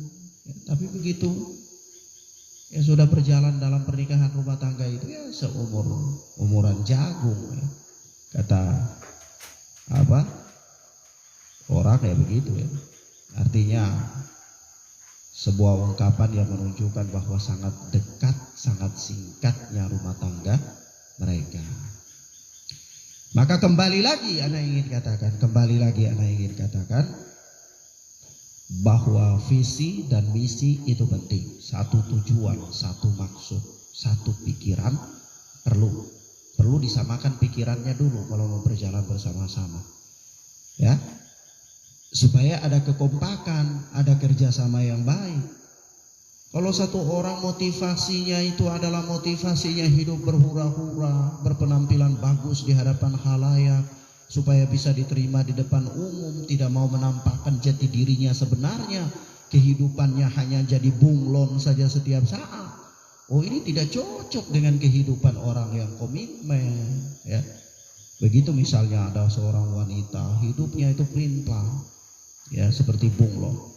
Ya, tapi begitu ya sudah berjalan dalam pernikahan rumah tangga itu ya umuran jagung, ya. Kata apa? Orang ya begitu ya. Artinya sebuah ungkapan yang menunjukkan bahwa sangat dekat, sangat singkatnya rumah tangga mereka. Maka kembali lagi anak ingin katakan bahwa visi dan misi itu penting. Satu tujuan, satu maksud, satu pikiran perlu disamakan pikirannya dulu kalau mau berjalan bersama-sama. Ya. Supaya ada kekompakan, ada kerjasama yang baik. Kalau satu orang motivasinya itu adalah motivasinya hidup berhura-hura, berpenampilan bagus di hadapan khalayak, supaya bisa diterima di depan umum, tidak mau menampakkan jati dirinya sebenarnya, kehidupannya hanya jadi bunglon saja setiap saat. Oh, ini tidak cocok dengan kehidupan orang yang komitmen, ya. Begitu misalnya ada seorang wanita, hidupnya itu pelin-pelan, ya, seperti bunglon.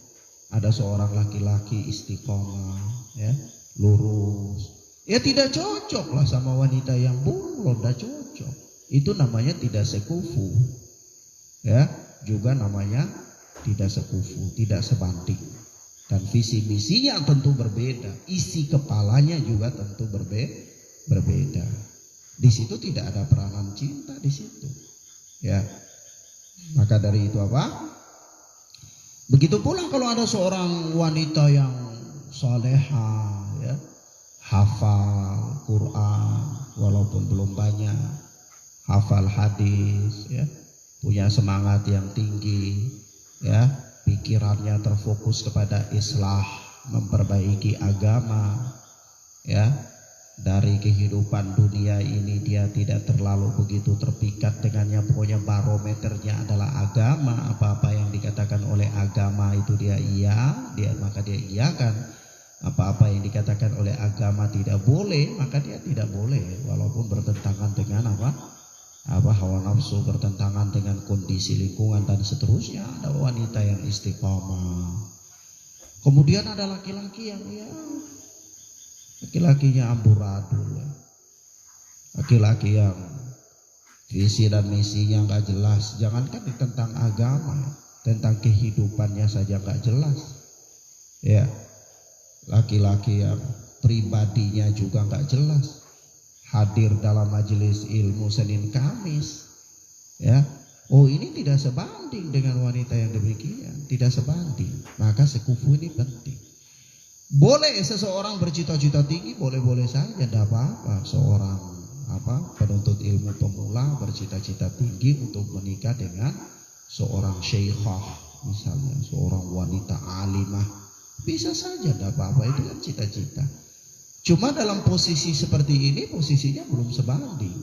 Ada seorang laki-laki istiqomah, ya, lurus. Ya tidak cocok lah sama wanita yang bunglon, tidak cocok. Itu namanya tidak sekufu. Ya, juga namanya tidak sekufu, tidak sebanding. Dan visi misinya tentu berbeda, isi kepalanya juga tentu berbeda. Di situ tidak ada peranan cinta di situ. Ya. Maka dari itu apa? Begitu pula kalau ada seorang wanita yang soleha, ya, hafal Quran walaupun belum banyak, hafal hadis, ya, punya semangat yang tinggi, ya, pikirannya terfokus kepada islah, memperbaiki agama, ya. Dari kehidupan dunia ini dia tidak terlalu begitu terpikat dengannya, pokoknya barometernya adalah agama. Apa-apa yang dikatakan oleh agama itu maka dia iakan. Apa-apa yang dikatakan oleh agama tidak boleh, maka dia tidak boleh, walaupun bertentangan dengan hawa nafsu, bertentangan dengan kondisi lingkungan dan seterusnya. Ada wanita yang istiqomah. Kemudian ada laki-laki yang laki-lakinya amburadul, ya. Laki-laki yang visi dan misinya nggak jelas. Jangankan tentang agama, tentang kehidupannya saja nggak jelas. Ya, laki-laki yang pribadinya juga nggak jelas. Hadir dalam majelis ilmu Senin Kamis, ya. Oh, ini tidak sebanding dengan wanita yang demikian, tidak sebanding. Maka sekufu ini penting. Boleh seseorang bercita-cita tinggi, boleh-boleh saja, tidak apa-apa. Seorang penuntut ilmu pemula bercita-cita tinggi untuk menikah dengan seorang syekhah, misalnya seorang wanita alimah, bisa saja, tidak apa-apa, itu kan cita-cita. Cuma dalam posisi seperti ini, posisinya belum sebanding.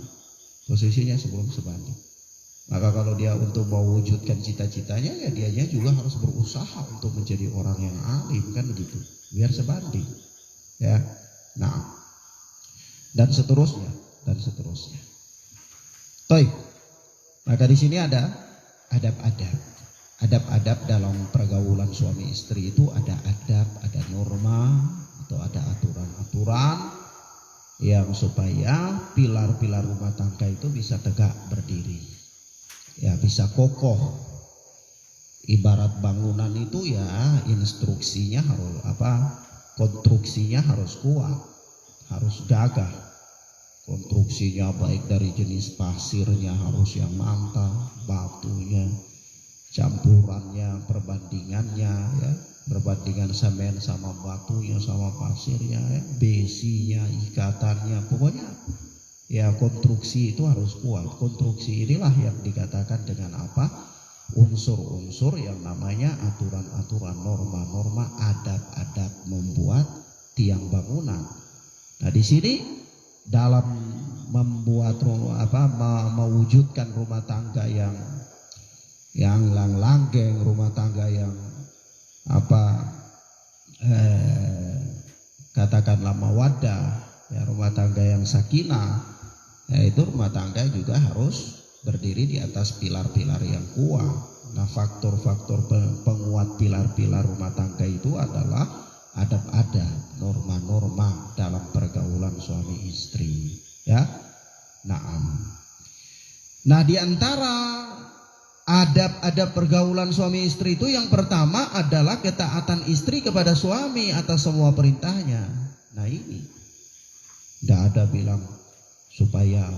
Maka kalau dia untuk mewujudkan cita-citanya, ya dianya juga harus berusaha untuk menjadi orang yang alim, kan begitu, biar sebanding, ya. Nah, dan seterusnya. Toib. Maka di sini ada adab-adab dalam pergaulan suami istri itu, ada adab, ada norma, atau ada aturan-aturan yang supaya pilar-pilar rumah tangga itu bisa tegak berdiri, ya, bisa kokoh. Ibarat bangunan itu ya instruksinya harus konstruksinya harus kuat, harus gagah. Konstruksinya baik dari jenis pasirnya harus yang mantap, batunya, campurannya, perbandingannya, ya, perbandingan semen sama batunya sama pasirnya, ya, besinya, ikatannya, pokoknya ya konstruksi itu harus kuat. Konstruksi inilah yang dikatakan dengan unsur-unsur yang namanya aturan-aturan, norma-norma, adab-adab membuat tiang bangunan. Nah, di sini dalam membuat mewujudkan rumah tangga yang langgeng, rumah tangga yang katakanlah mawaddah, ya, rumah tangga yang sakinah, yaitu rumah tangga juga harus berdiri di atas pilar-pilar yang kuat. Nah, faktor-faktor penguat pilar-pilar rumah tangga itu adalah adab-adab, norma-norma dalam pergaulan suami istri, ya. Nah, di antara adab-adab pergaulan suami istri itu yang pertama adalah ketaatan istri kepada suami atas semua perintahnya. Nah, ini tidak ada bilang supaya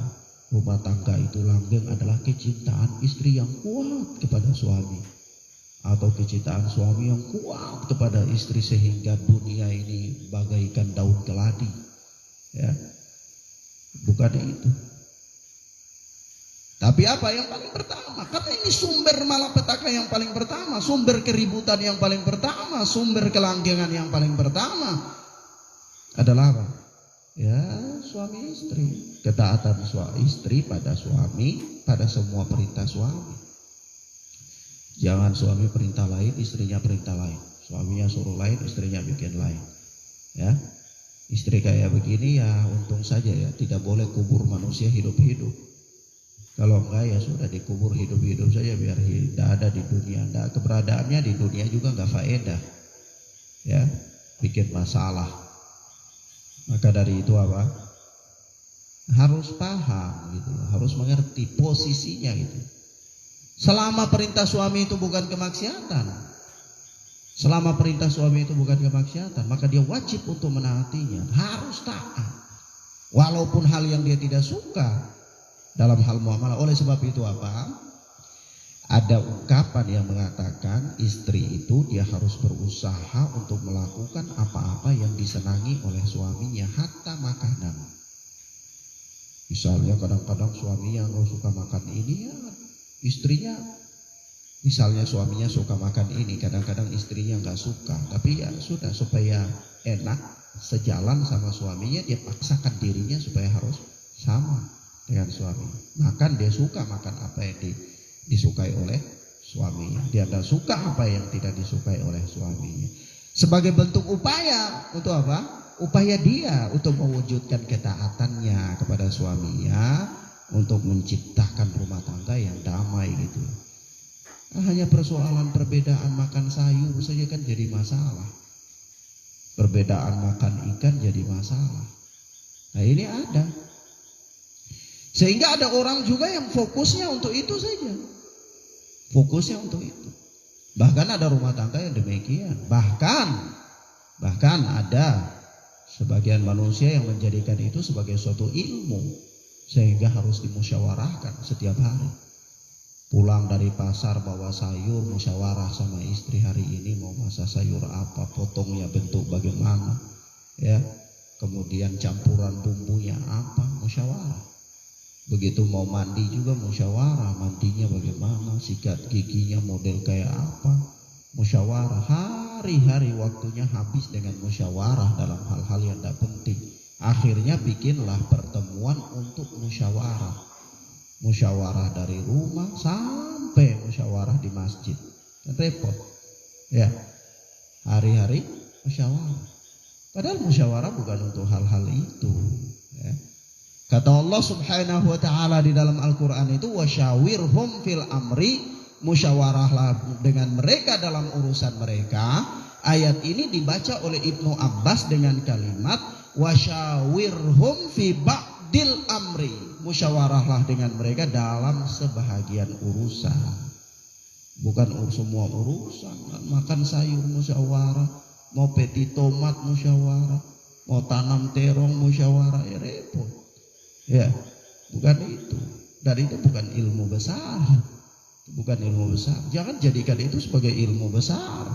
rumah tangga itu langgeng adalah kecintaan istri yang kuat kepada suami, atau kecintaan suami yang kuat kepada istri sehingga dunia ini bagaikan daun keladi, ya, bukan itu. Tapi apa yang paling pertama? Karena ini sumber malapetaka yang paling pertama, sumber keributan yang paling pertama, sumber kelanggengan yang paling pertama adalah apa? Ya, suami istri, ketaatan suami istri pada suami, pada semua perintah suami. Jangan suami perintah lain, istrinya perintah lain. Suaminya suruh lain, istrinya bikin lain. Ya, istri kayak begini ya untung saja ya, tidak boleh kubur manusia hidup-hidup. Kalau enggak ya sudah dikubur hidup-hidup saja biar tidak ada di dunia. Nah, keberadaannya di dunia juga enggak faedah. Ya, bikin masalah. Maka dari itu apa? Harus paham gitu, harus mengerti posisinya gitu. Selama perintah suami itu bukan kemaksiatan, maka dia wajib untuk menaatinya, harus taat, walaupun hal yang dia tidak suka dalam hal muamalah. Oleh sebab itu apa? Ada ungkapan yang mengatakan istri itu dia harus berusaha untuk melakukan apa-apa yang disenangi oleh suaminya, hatta makanan. Misalnya kadang-kadang suaminya nggak suka makan ini, ya istrinya, misalnya suaminya suka makan ini, kadang-kadang istrinya nggak suka, tapi ya sudah, supaya enak sejalan sama suaminya, dia paksakan dirinya supaya harus sama dengan suami. Makan dia suka makan apa yang disukai oleh suaminya, dia tidak suka apa yang tidak disukai oleh suaminya. Sebagai bentuk upaya untuk apa? Upaya dia untuk mewujudkan ketaatannya kepada suaminya, untuk menciptakan rumah tangga yang damai gitu. Hanya persoalan perbedaan makan sayur saja kan jadi masalah. Perbedaan makan ikan jadi masalah. Nah, ini ada. Sehingga ada orang juga yang fokusnya untuk itu saja. Fokusnya untuk itu. Bahkan ada rumah tangga yang demikian. Bahkan ada sebagian manusia yang menjadikan itu sebagai suatu ilmu, sehingga harus dimusyawarahkan setiap hari. Pulang dari pasar bawa sayur, musyawarah sama istri, hari ini mau masak sayur apa, potongnya bentuk bagaimana, ya, kemudian campuran bumbunya apa, musyawarah. Begitu mau mandi juga musyawarah, mandinya bagaimana, sikat giginya model kayak apa, musyawarah. Hari-hari waktunya habis dengan musyawarah dalam hal-hal yang tidak penting. Akhirnya bikinlah pertemuan untuk musyawarah. musyawarah dari rumah sampai musyawarah di masjid. Kan repot. Ya. Hari-hari musyawarah. Padahal musyawarah bukan untuk hal-hal itu, ya. Kata Allah Subhanahu wa taala di dalam Al-Qur'an itu wasyawirhum fil amri, musyawarahlah dengan mereka dalam urusan mereka. Ayat ini dibaca oleh Ibnu Abbas dengan kalimat wasyawirhum fi ba'dil amri, musyawarahlah dengan mereka dalam sebahagian urusan. Bukan semua urusan. Makan sayur musyawarah, mau peti tomat musyawarah, mau tanam terong musyawarah, ya repot. Ya, bukan itu. Dan itu bukan ilmu besar. Bukan ilmu besar. Jangan jadikan itu sebagai ilmu besar.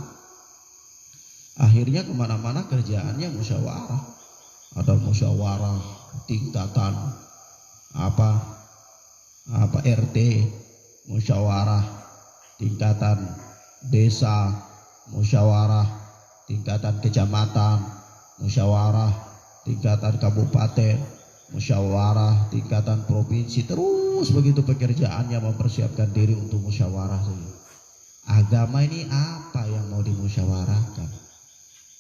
Akhirnya kemana-mana kerjaannya musyawarah. Ada musyawarah tingkatan apa RT, musyawarah tingkatan desa, musyawarah tingkatan kecamatan, musyawarah tingkatan kabupaten, musyawarah tingkatan provinsi, terus begitu pekerjaannya mempersiapkan diri untuk musyawarah saja. Agama ini apa yang mau dimusyawarahkan?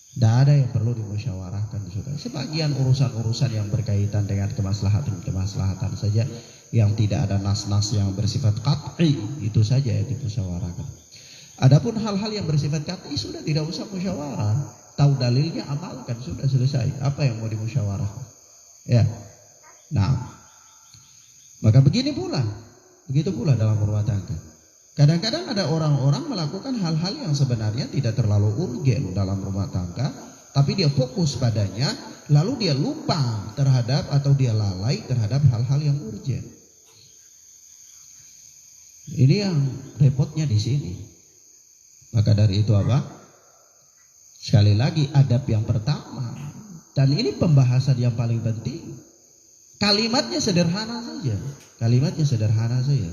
Tidak ada yang perlu dimusyawarahkan, saudara. Sebagian urusan-urusan yang berkaitan dengan kemaslahatan saja, yang tidak ada nas-nas yang bersifat qat'i, itu saja yang dimusyawarahkan. Adapun hal-hal yang bersifat qat'i sudah tidak usah musyawarah. Tahu dalilnya, amalkan, sudah selesai. Apa yang mau dimusyawarahkan? Ya. Nah, maka begitu pula dalam rumah tangga. Kadang-kadang ada orang-orang melakukan hal-hal yang sebenarnya tidak terlalu urgen dalam rumah tangga, tapi dia fokus padanya, lalu dia lupa terhadap atau dia lalai terhadap hal-hal yang urgen. Ini yang repotnya di sini. Maka dari itu apa? Sekali lagi adab yang pertama, dan ini pembahasan yang paling penting. Kalimatnya sederhana saja.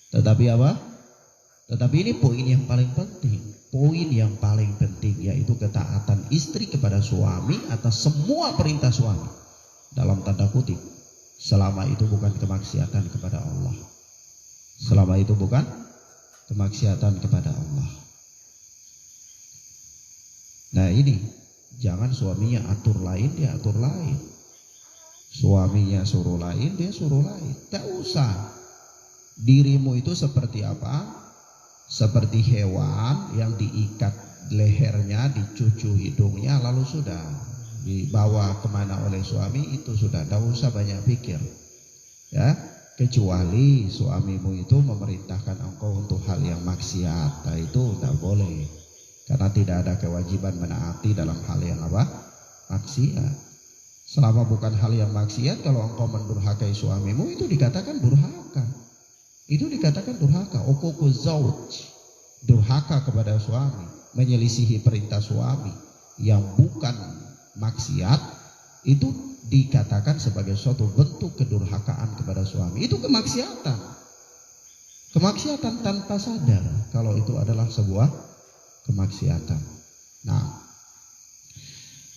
Tetapi apa? Tetapi ini poin yang paling penting. Poin yang paling penting yaitu ketaatan istri kepada suami atas semua perintah suami. Dalam tanda kutip, selama itu bukan kemaksiatan kepada Allah. Selama itu bukan kemaksiatan kepada Allah. Nah ini, jangan suaminya atur lain, dia atur lain. Suaminya suruh lain, dia suruh lain. Tak usah. Dirimu itu seperti apa? Seperti hewan yang diikat lehernya, dicucu hidungnya, lalu sudah dibawa kemana oleh suami, itu sudah, tidak usah banyak pikir, ya. Kecuali suamimu itu memerintahkan engkau untuk hal yang maksiat, nah itu tidak boleh, karena tidak ada kewajiban menaati dalam hal yang apa? Maksiat. Selama bukan hal yang maksiat, kalau engkau mendurhakai suamimu, itu dikatakan durhaka. Itu dikatakan durhaka, uququ zauj, durhaka kepada suami, menyelisihi perintah suami yang bukan maksiat, itu dikatakan sebagai suatu bentuk kedurhakaan kepada suami. Itu kemaksiatan. Kemaksiatan tanpa sadar kalau itu adalah sebuah kemaksiatan. Nah,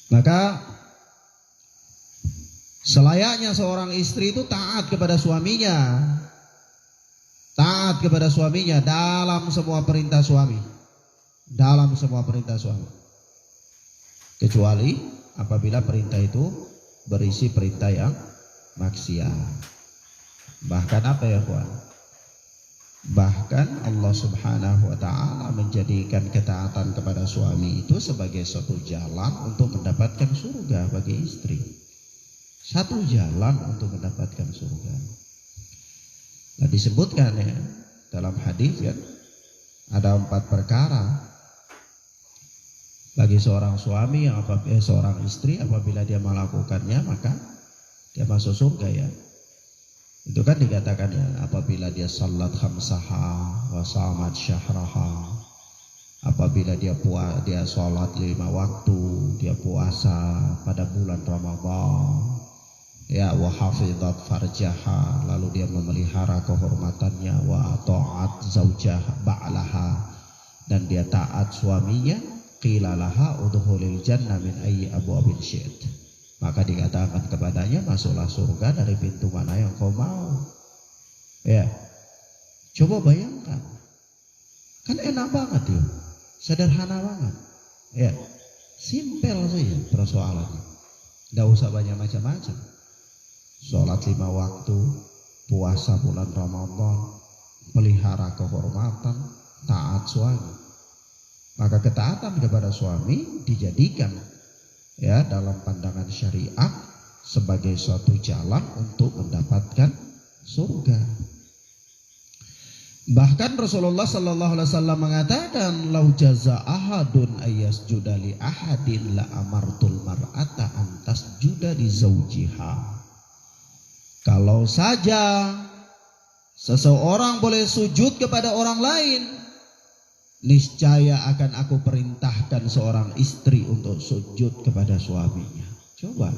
maka selayaknya seorang istri itu taat kepada suaminya. Taat kepada suaminya dalam semua perintah suami. Dalam semua perintah suami. Kecuali apabila perintah itu berisi perintah yang maksiat. Bahkan apa ya kawan? Bahkan Allah Subhanahu wa taala menjadikan ketaatan kepada suami itu sebagai suatu jalan untuk mendapatkan surga bagi istri. Satu jalan untuk mendapatkan surga. Nah, disebutkan ya dalam hadis kan ada 4 perkara bagi seorang suami yang seorang istri apabila dia melakukannya maka dia masuk surga ya. Itu kan dikatakan ya, apabila dia salat khamsaha wa shamat syahraha, apabila dia salat 5 waktu, dia puasa pada bulan Ramadan. Ya, wa hafizat farjaha, lalu dia memelihara kehormatannya, wa ta'at zaujah ba'laha, dan dia taat suaminya, qila laha udkhulil jannah min ayyi abwabin syi'at, maka dikatakan kepadanya masuklah surga dari pintu mana yang kau mau. Ya, coba bayangkan, kan enak banget ya, sederhana banget, ya, simpel saja persoalannya, tidak usah banyak macam-macam. Sholat 5 waktu, puasa bulan Ramadan, pelihara kehormatan, taat suami. Maka ketaatan kepada suami dijadikan ya dalam pandangan syariat sebagai suatu jalan untuk mendapatkan surga. Bahkan Rasulullah sallallahu alaihi wasallam mengatakan, "Lau jaza ahadun ayyasjuda li ahadin la amartul mar'ata an tasjuda li zawjiha." Kalau saja seseorang boleh sujud kepada orang lain, niscaya akan aku perintahkan seorang istri untuk sujud kepada suaminya. Coba,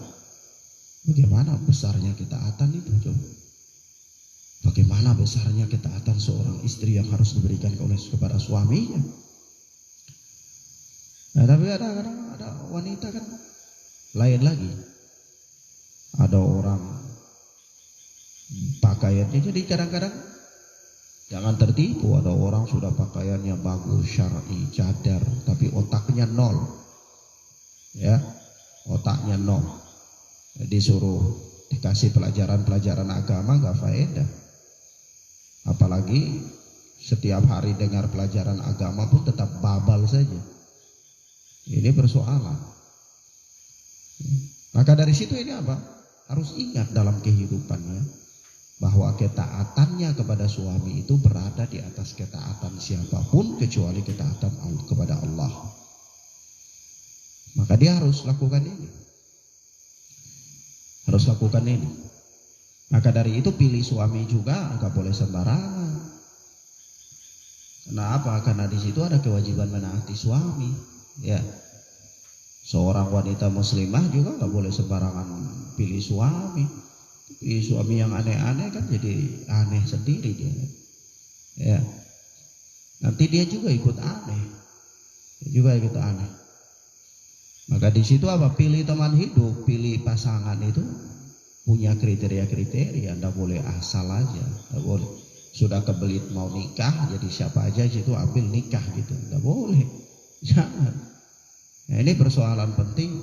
bagaimana besarnya ketaatan itu? Coba, bagaimana besarnya ketaatan seorang istri yang harus diberikan kepada suaminya. Nah, tapi kadang-kadang ada wanita kan lain lagi. Ada orang pakaiannya, jadi kadang-kadang jangan tertipu, ada orang sudah pakaiannya bagus, syar'i, cadar, tapi otaknya nol. Ya, otaknya nol. Disuruh dikasih pelajaran agama nggak faedah. Apalagi setiap hari dengar pelajaran agama pun tetap babal saja. Ini persoalan. Maka dari situ ini apa? Harus ingat dalam kehidupannya bahwa ketaatannya kepada suami itu berada di atas ketaatan siapapun kecuali ketaatan kepada Allah. Maka dia harus lakukan ini. Harus lakukan ini. Maka dari itu pilih suami juga nggak boleh sembarangan. Kenapa? Karena di situ ada kewajiban menaati suami. Ya, seorang wanita muslimah juga nggak boleh sembarangan pilih suami. Suami yang aneh-aneh kan jadi aneh sendiri dia. Ya, nanti dia juga ikut aneh. Maka di situ apa? Pilih teman hidup, pilih pasangan itu punya kriteria-kriteria. Anda boleh asal aja, nggak boleh. Sudah kebelit mau nikah, jadi siapa aja itu ambil nikah gitu, nggak boleh. Jangan. Nah, ini persoalan penting.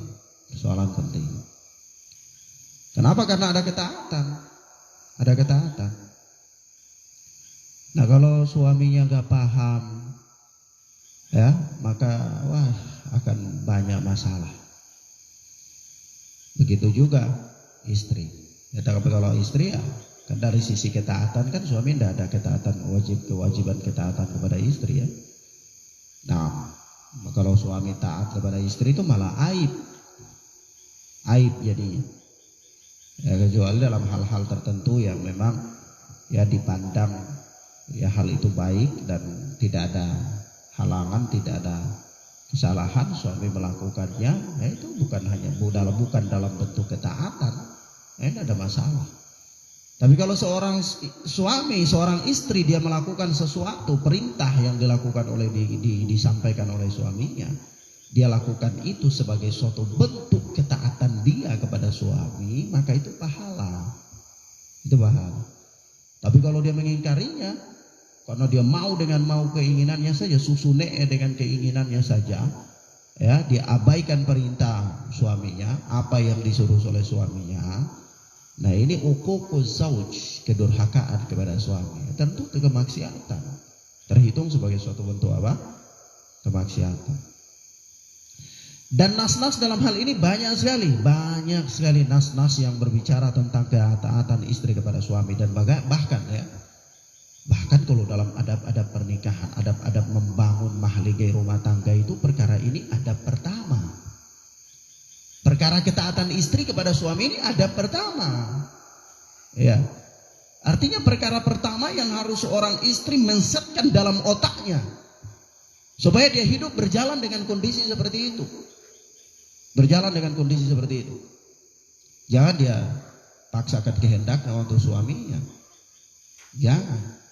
Kenapa? Karena ada ketaatan. Nah, kalau suaminya nggak paham, ya, maka akan banyak masalah. Begitu juga istri. Ya, tapi kalau istri ya, kan dari sisi ketaatan kan suami tidak ada kewajiban ketaatan kepada istri ya. Nah, kalau suami taat kepada istri itu malah aib jadinya. Ya, kecuali dalam hal-hal tertentu yang memang ya dipandang ya hal itu baik dan tidak ada halangan, tidak ada kesalahan suami melakukannya, ya itu bukan dalam bentuk ketaatan, ya tidak ada masalah. Tapi kalau seorang istri dia melakukan sesuatu perintah yang dilakukan disampaikan oleh suaminya, dia lakukan itu sebagai suatu bentuk ketaatan dia kepada suami, maka itu pahala. Tapi kalau dia mengingkarinya karena dia mau keinginannya saja, susune dengan keinginannya saja, ya, dia abaikan perintah suaminya, apa yang disuruh oleh suaminya. Nah, ini uququz zauj, kedurhakaan kepada suami. Tentu itu kemaksiatan. Terhitung sebagai suatu bentuk apa? Kemaksiatan. Dan nas-nas dalam hal ini banyak sekali nas-nas yang berbicara tentang ketaatan istri kepada suami. Dan bahkan kalau dalam adab-adab pernikahan, adab-adab membangun mahligai rumah tangga itu, perkara ini adab pertama. Perkara ketaatan istri kepada suami ini adab pertama. Ya, artinya perkara pertama yang harus seorang istri mensetkan dalam otaknya supaya dia hidup berjalan dengan kondisi seperti itu. Jangan dia paksakan kehendaknya untuk suaminya. Jangan.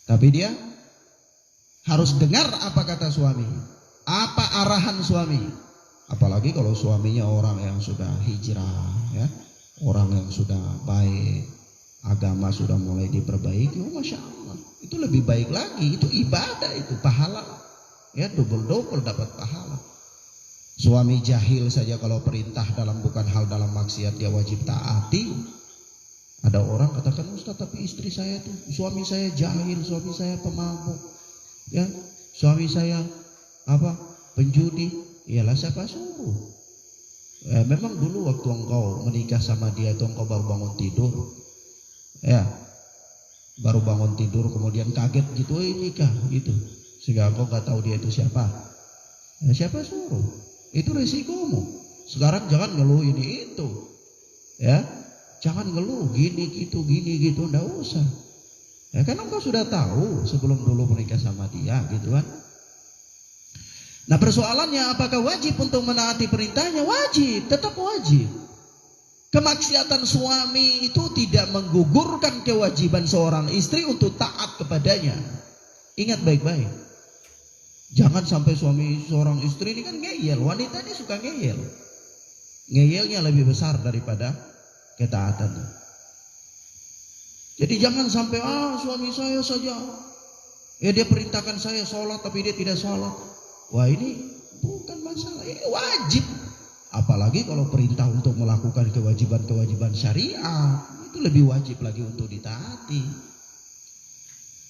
Tapi dia harus dengar apa kata suami, apa arahan suami. Apalagi kalau suaminya orang yang sudah hijrah, ya, orang yang sudah baik, agama sudah mulai diperbaiki, oh Masya Allah, itu lebih baik lagi, itu ibadah, itu pahala, ya double dapat pahala. Suami jahil saja kalau perintah bukan hal dalam maksiat dia wajib taati. Ada orang katakan, Ustaz tapi istri saya tuh, suami saya jahil, suami saya pemabuk, ya suami saya penjudi. Iyalah siapa suruh? Memang dulu waktu engkau menikah sama dia itu engkau baru bangun tidur, ya baru bangun tidur kemudian kaget gitu, nikah gitu, sehingga engkau nggak tahu dia itu siapa. Siapa suruh? Itu resikomu. Sekarang jangan ngeluh ini itu, ya jangan ngeluh gini gitu, nggak usah. Ya kan engkau sudah tahu sebelum dulu menikah sama dia, gitu kan. Nah persoalannya apakah wajib untuk menaati perintahnya? Wajib, tetap wajib. Kemaksiatan suami itu tidak menggugurkan kewajiban seorang istri untuk taat kepadanya. Ingat baik-baik. Jangan sampai suami seorang istri ini kan ngeyel. Wanita ini suka ngeyel. Ngeyelnya lebih besar daripada ketaatannya. Jadi jangan sampai suami saya saja, ya dia perintahkan saya sholat tapi dia tidak sholat. Wah ini bukan masalah, ini wajib. Apalagi kalau perintah untuk melakukan kewajiban-kewajiban syariat, itu lebih wajib lagi untuk ditaati.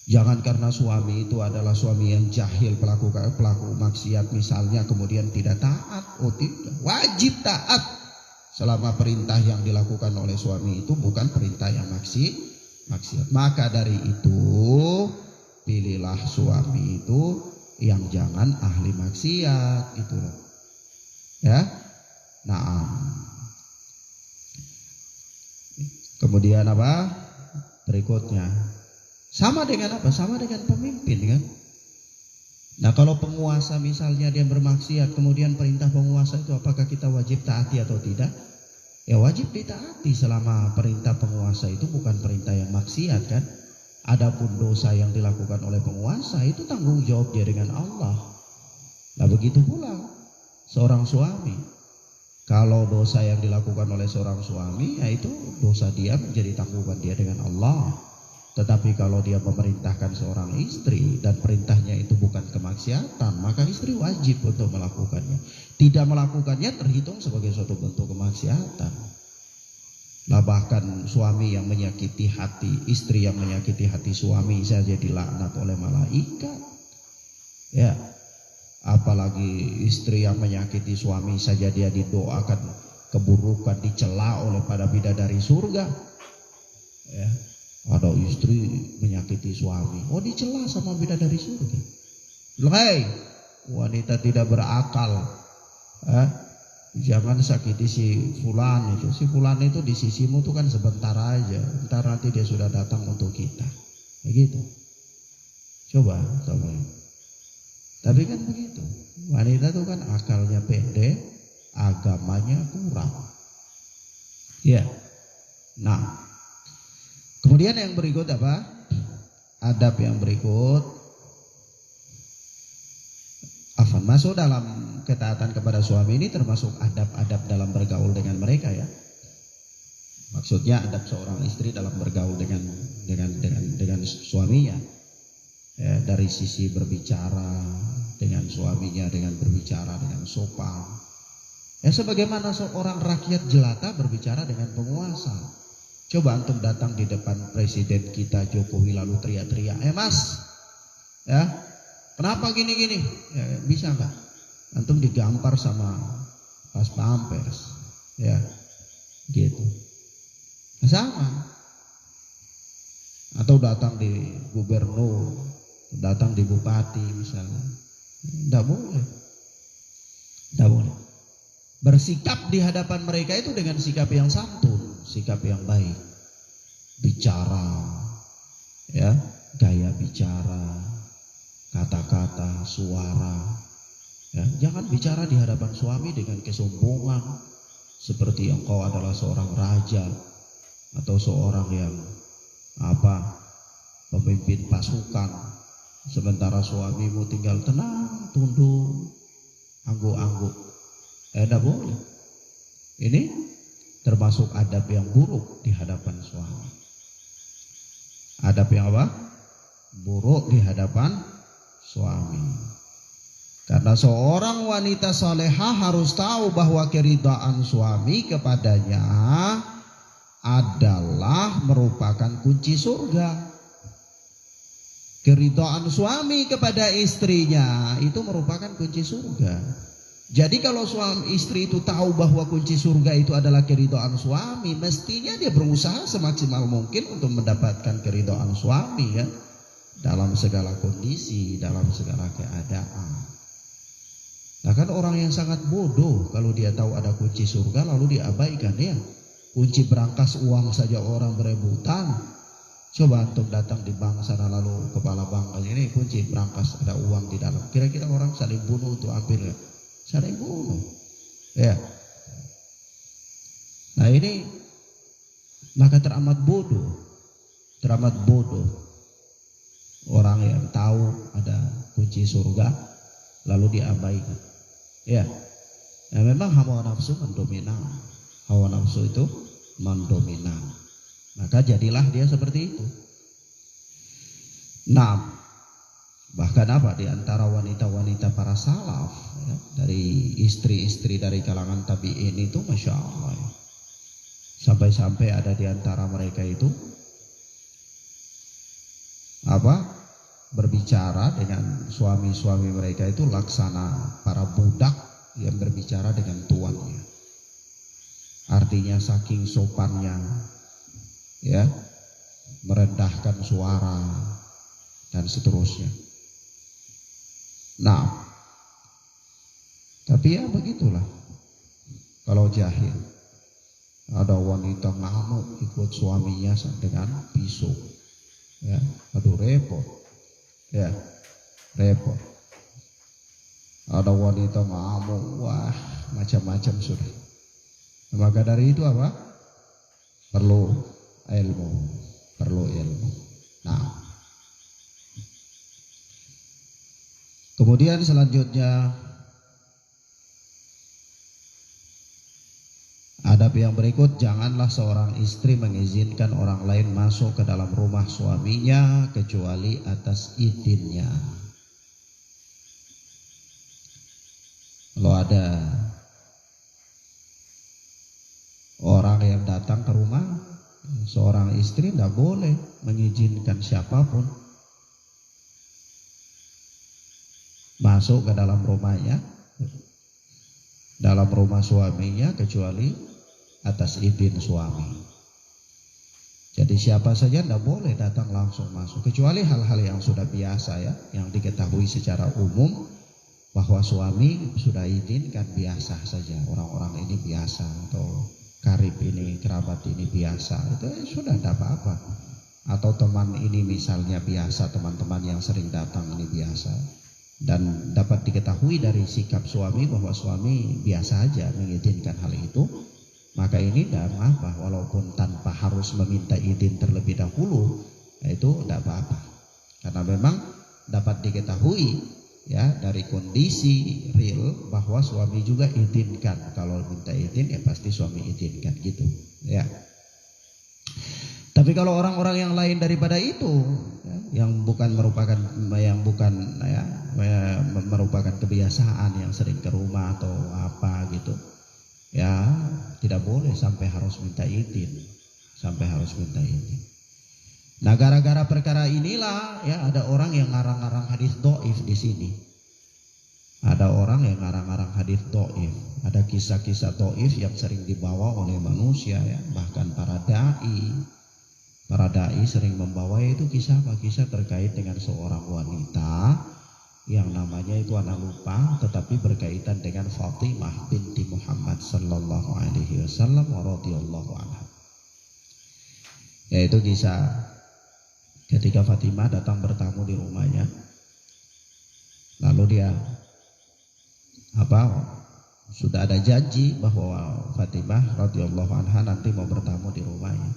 Jangan karena suami itu adalah suami yang jahil, pelaku maksiat misalnya, kemudian tidak taat. Oh tidak, wajib taat selama perintah yang dilakukan oleh suami itu bukan perintah yang maksiat. Maka dari itu pilihlah suami itu yang jangan ahli maksiat, gitu loh. Ya. Nah. Kemudian apa? Berikutnya. Sama dengan apa? Sama dengan pemimpin kan? Nah, kalau penguasa misalnya dia bermaksiat, kemudian perintah penguasa itu apakah kita wajib taati atau tidak? Ya wajib ditaati selama perintah penguasa itu bukan perintah yang maksiat kan? Adapun dosa yang dilakukan oleh penguasa itu tanggung jawab dia dengan Allah. Nah begitu pula seorang suami. Kalau dosa yang dilakukan oleh seorang suami, yaitu dosa dia menjadi tanggungan dia dengan Allah. Tetapi kalau dia memerintahkan seorang istri dan perintahnya itu bukan kemaksiatan, maka istri wajib untuk melakukannya. Tidak melakukannya terhitung sebagai suatu bentuk kemaksiatan. Nah bahkan suami yang menyakiti hati, istri yang menyakiti hati suami saja dilaknat oleh malaikat. Ya, apalagi istri yang menyakiti suami saja dia didoakan keburukan, dicela oleh para bidadari surga. Ya, ada istri menyakiti suami, oh dicela sama bidadari surga. Hei, wanita tidak berakal. Jangan sakiti si fulan itu. Si fulan itu di sisimu tuh kan sebentar aja. Ntar nanti dia sudah datang untuk kita. Begitu. Coba. Tapi kan begitu. Wanita tuh kan akalnya pendek, agamanya kurang. Ya. Nah. Kemudian yang berikut apa? Adab yang berikut. Masuk dalam ketaatan kepada suami ini termasuk adab-adab dalam bergaul dengan mereka ya. Maksudnya adab seorang istri dalam bergaul dengan suaminya. Ya, dari sisi berbicara dengan suaminya, dengan berbicara dengan sopan. Ya sebagaimana seorang rakyat jelata berbicara dengan penguasa. Coba antum datang di depan presiden kita Jokowi lalu teriak-teriak, Mas, ya. Kenapa gini-gini? Ya, bisa nggak? Antum digampar sama pas pampers, ya, gitu. Sama. Atau datang di gubernur, datang di bupati misalnya, tidak boleh. Bersikap di hadapan mereka itu dengan sikap yang santun, sikap yang baik, bicara, ya, gaya bicara. Kata-kata, suara, ya, jangan bicara di hadapan suami dengan kesombongan seperti engkau adalah seorang raja atau seorang yang pemimpin pasukan, sementara suamimu tinggal tenang, tunduk, angguk-angguk. Tidak boleh. Ini termasuk adab yang buruk di hadapan suami. adab yang apa? Buruk di hadapan suami. Karena seorang wanita salehah harus tahu bahwa keridhaan suami kepadanya adalah merupakan kunci surga. Keridhaan suami kepada istrinya itu merupakan kunci surga. Jadi kalau suami istri itu tahu bahwa kunci surga itu adalah keridhaan suami, mestinya dia berusaha semaksimal mungkin untuk mendapatkan keridhaan suami, ya, dalam segala kondisi, dalam segala keadaan. Nah kan orang yang sangat bodoh kalau dia tahu ada kunci surga lalu diabaikan, ya. Kunci berangkas uang saja orang berebutan. Coba untuk datang di bank sana lalu kepala bank ini kunci berangkas ada uang di dalam. Kira-kira orang saling bunuh untuk ambil, ya? Saling bunuh, ya. Nah ini maka teramat bodoh orang yang tahu ada kunci surga lalu diabaikan, ya. Nah, memang hawa nafsu mendominan, hawa nafsu itu mendominan. Maka jadilah dia seperti itu. Nah, bahkan apa di antara wanita-wanita para salaf, ya, dari istri-istri dari kalangan tabi'in itu, masya Allah, ya. Sampai-sampai ada di antara mereka itu apa? Berbicara dengan suami-suami mereka itu laksana para budak yang berbicara dengan tuannya. Artinya saking sopannya, ya, merendahkan suara dan seterusnya. Nah, tapi ya begitulah. Kalau jahil, ada wanita ngamuk ikut suaminya dengan pisau, ya, aduh repot, ya, repot. Ada wanita ngamuk, wah macam-macam sudah. Maka dari itu apa? Perlu ilmu. Nah, kemudian selanjutnya adab yang berikut, janganlah seorang istri mengizinkan orang lain masuk ke dalam rumah suaminya kecuali atas izinnya. Kalau ada orang yang datang ke rumah, seorang istri tidak boleh mengizinkan siapapun masuk ke dalam rumahnya, dalam rumah suaminya kecuali atas izin suami. Jadi siapa saja tidak boleh datang langsung masuk kecuali hal-hal yang sudah biasa, ya, yang diketahui secara umum bahwa suami sudah izinkan, biasa saja, orang-orang ini biasa, atau karib ini, kerabat ini biasa, itu sudah tidak apa-apa. Atau teman ini misalnya biasa, teman-teman yang sering datang ini biasa. Dan dapat diketahui dari sikap suami bahwa suami biasa aja mengizinkan hal itu, maka ini tidak apa-apa, walaupun tanpa harus meminta izin terlebih dahulu, itu tidak apa-apa. Karena memang dapat diketahui, ya, dari kondisi real bahwa suami juga izinkan. Kalau minta izin ya pasti suami izinkan gitu, ya. Tapi kalau orang-orang yang lain daripada itu, ya, yang bukan merupakan kebiasaan, yang sering ke rumah atau apa gitu, ya tidak boleh sampai harus minta izin, Nah, gara-gara perkara inilah, ya, ada orang yang ngarang-ngarang hadis dhaif di sini. Ada orang yang ngarang-ngarang hadis dhaif. Ada kisah-kisah dhaif yang sering dibawa oleh manusia, ya, bahkan para dai sering membawa itu kisah terkait dengan seorang wanita yang namanya itu anak lupa, tetapi berkaitan dengan Fatimah binti Muhammad sallallahu alaihi wasallam wa radhiyallahu anha. Yaitu kisah ketika Fatimah datang bertamu di rumahnya, lalu dia sudah ada janji bahwa Fatimah radhiyallahu anha nanti mau bertamu di rumahnya.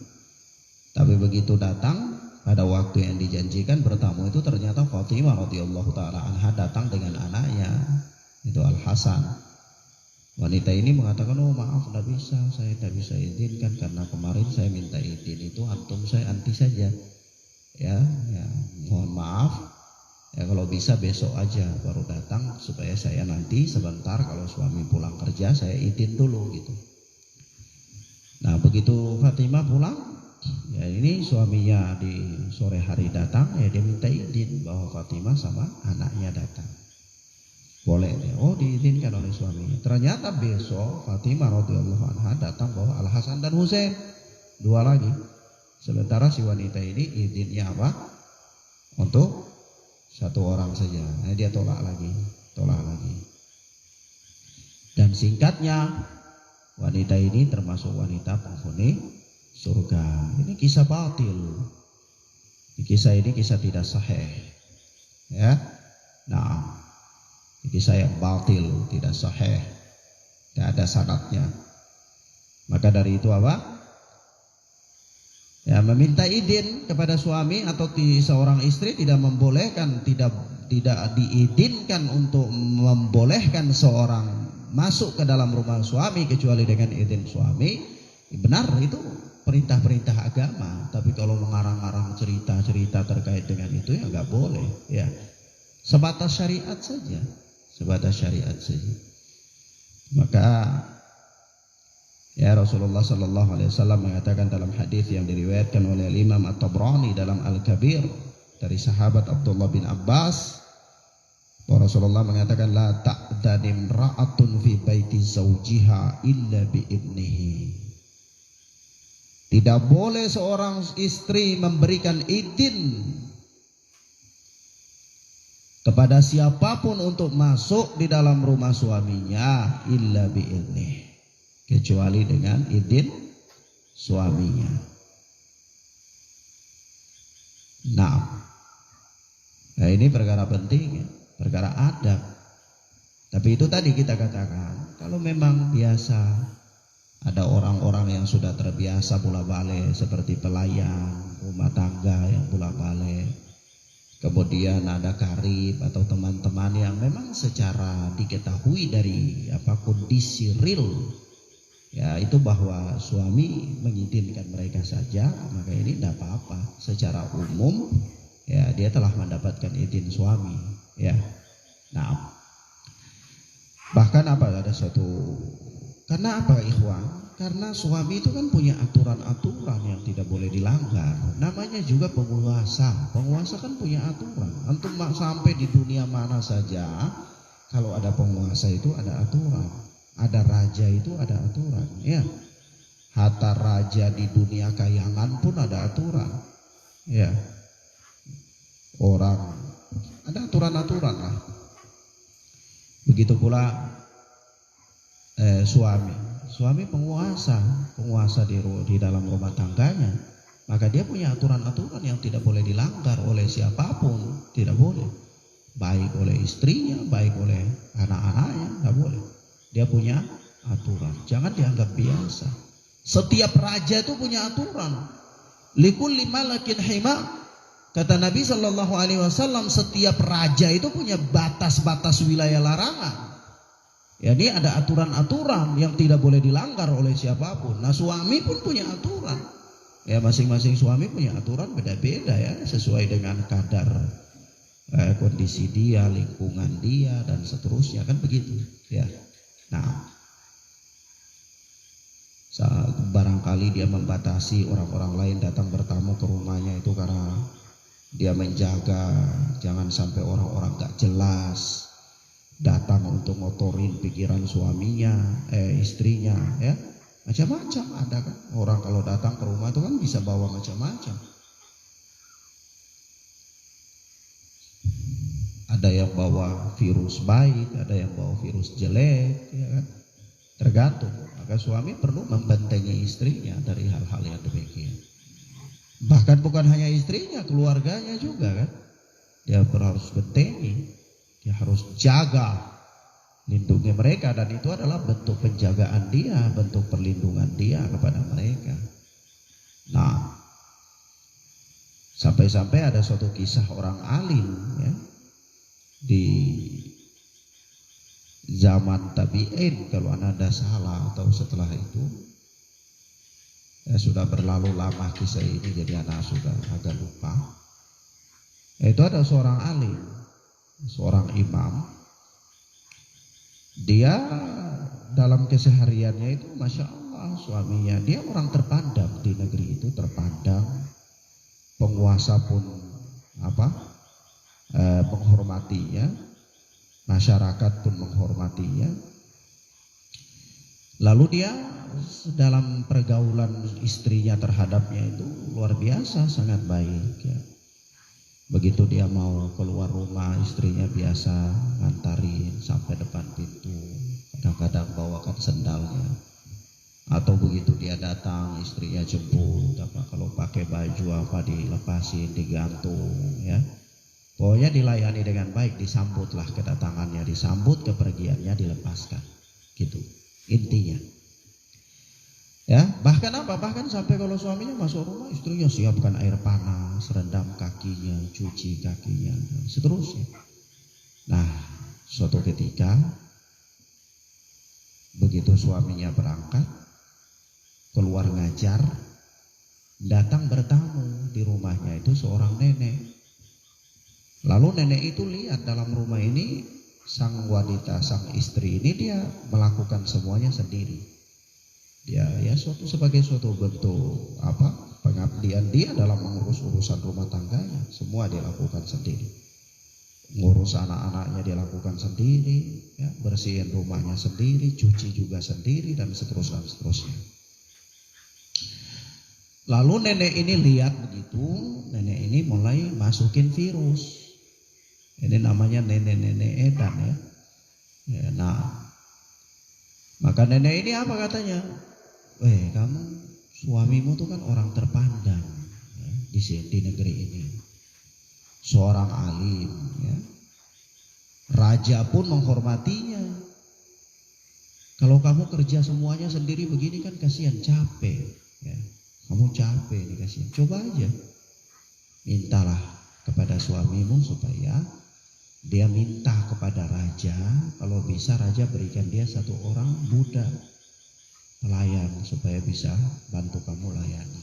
Tapi begitu datang pada waktu yang dijanjikan bertamu itu, ternyata Fatimah radhiyallahu taala anha datang dengan anaknya, itu Al Hasan. Wanita ini mengatakan, oh maaf, saya tidak bisa izinkan karena kemarin saya minta izin itu antum saya anti saja. ya, mohon maaf ya, kalau bisa besok aja baru datang supaya saya nanti sebentar kalau suami pulang kerja saya izin dulu gitu. Nah begitu Fatimah pulang, ya ini suaminya di sore hari datang, ya dia minta izin bahwa Fatimah sama anaknya datang. Boleh deh, oh diizinkan oleh suaminya. Ternyata besok Fatimah radhiyallahu anha datang bawa Al Hasan dan Husain, 2 lagi. Sementara si wanita ini izinnya apa? Untuk 1 orang saja. Nah, dia tolak lagi. Dan singkatnya, wanita ini termasuk wanita penghuni surga. Ini kisah batil. Kisah ini kisah tidak sahih. Ya. Nah, kisah yang batil, tidak sahih, tidak ada sanadnya. Maka dari itu apa? Ya, meminta izin kepada suami atau seorang istri tidak membolehkan, tidak diizinkan untuk membolehkan seorang masuk ke dalam rumah suami kecuali dengan izin suami. Benar, itu perintah-perintah agama. Tapi kalau mengarang-arang cerita-cerita terkait dengan itu ya nggak boleh. Ya, sebatas syariat saja. Maka ya Rasulullah Sallallahu Alaihi Wasallam mengatakan dalam hadis yang diriwayatkan oleh Imam At-Tabrani dalam Al-Kabir dari sahabat Abdullah bin Abbas, bahwa Rasulullah mengatakan la ta'danim ra'atun fi baiti zawjiha illa bi ibnihi. Tidak boleh seorang istri memberikan izin kepada siapapun untuk masuk di dalam rumah suaminya illa bi'idnih, kecuali dengan izin suaminya. Nah ini perkara penting ya, perkara adab. Tapi itu tadi kita katakan, kalau memang biasa ada orang-orang yang sudah terbiasa bola-balik seperti pelayan rumah tangga yang bola-balik, kemudian ada karib atau teman-teman yang memang secara diketahui dari kondisi real ya itu bahwa suami mengizinkan mereka saja, maka ini tidak apa-apa. Secara umum ya dia telah mendapatkan izin suami ya. Nah bahkan ada suatu, karena apa ikhwan? Karena suami itu kan punya aturan-aturan yang tidak boleh dilanggar. Namanya juga penguasa. Penguasa kan punya aturan. Antum sampai di dunia mana saja, kalau ada penguasa itu ada aturan. Ada raja itu ada aturan. Ya, hatta raja di dunia kayangan pun ada aturan. Ya, orang ada aturan-aturan lah. Begitu pula suami penguasa di dalam rumah tangganya, maka dia punya aturan-aturan yang tidak boleh dilanggar oleh siapapun, tidak boleh, baik oleh istrinya, baik oleh anak-anaknya, tidak boleh. Dia punya aturan, jangan dianggap biasa. Setiap raja itu punya aturan. Likulli malakin hima, kata Nabi Shallallahu Alaihi Wasallam, setiap raja itu punya batas-batas wilayah larangan. Jadi ada aturan-aturan yang tidak boleh dilanggar oleh siapapun. Nah suami pun punya aturan. Ya masing-masing suami punya aturan beda-beda ya, sesuai dengan kadar kondisi dia, lingkungan dia dan seterusnya, kan begitu ya. Nah barangkali dia membatasi orang-orang lain datang bertamu ke rumahnya itu karena dia menjaga jangan sampai orang-orang gak jelas datang untuk ngotorin pikiran suaminya, istrinya ya. Macam-macam ada kan. Orang kalau datang ke rumah itu kan bisa bawa macam-macam. Ada yang bawa virus baik, ada yang bawa virus jelek ya kan. Tergantung. Maka suami perlu membentengi istrinya dari hal-hal yang demikian. Bahkan bukan hanya istrinya, keluarganya juga kan. Dia harus bentengi. Dia harus jaga, lindungi mereka, dan itu adalah bentuk penjagaan dia, bentuk perlindungan dia kepada mereka. Nah, sampai-sampai ada suatu kisah orang alim ya di zaman tabi'in, kalau anda salah atau setelah itu ya sudah berlalu lama kisah ini, jadi anak sudah agak lupa. Itu ada seorang alim, seorang imam. Dia dalam kesehariannya itu Masya Allah, suaminya, dia orang terpandang di negeri itu, terpandang. Penguasa pun menghormatinya, masyarakat pun menghormatinya. Lalu dia dalam pergaulan istrinya terhadapnya itu luar biasa, sangat baik ya. Begitu dia mau keluar rumah, istrinya biasa ngantarin sampai depan pintu, kadang-kadang bawakan sendalnya. Atau begitu dia datang, istrinya jemput, kalau pakai baju dilepasin, digantung ya. Pokoknya dilayani dengan baik, disambutlah kedatangannya, disambut kepergiannya, dilepaskan. Gitu intinya. Ya, bahkan sampai kalau suaminya masuk rumah, istrinya siapkan air panas, rendam kakinya, cuci kakinya, dan seterusnya. Nah, suatu ketika begitu suaminya berangkat keluar ngajar, datang bertamu di rumahnya itu seorang nenek. Lalu nenek itu lihat dalam rumah ini sang wanita, sang istri ini dia melakukan semuanya sendiri. Dia ya sebagai suatu bentuk pengabdian dia dalam mengurus urusan rumah tangganya, semua dia lakukan sendiri. Ngurus anak-anaknya dia lakukan sendiri, ya, bersihin rumahnya sendiri, cuci juga sendiri, dan seterusnya. Lalu nenek ini lihat begitu, nenek ini mulai masukin virus. Ini namanya nenek-nenek edan ya. Nah, maka nenek ini apa katanya? Kamu suamimu tuh kan orang terpandang ya, di negeri ini, seorang alim ya. Raja pun menghormatinya. Kalau kamu kerja semuanya sendiri begini kan kasihan, capek ya. Kamu capek nih, kasihan. Coba aja mintalah kepada suamimu supaya dia minta kepada raja, kalau bisa raja berikan dia satu orang budak pelayan supaya bisa bantu kamu layani.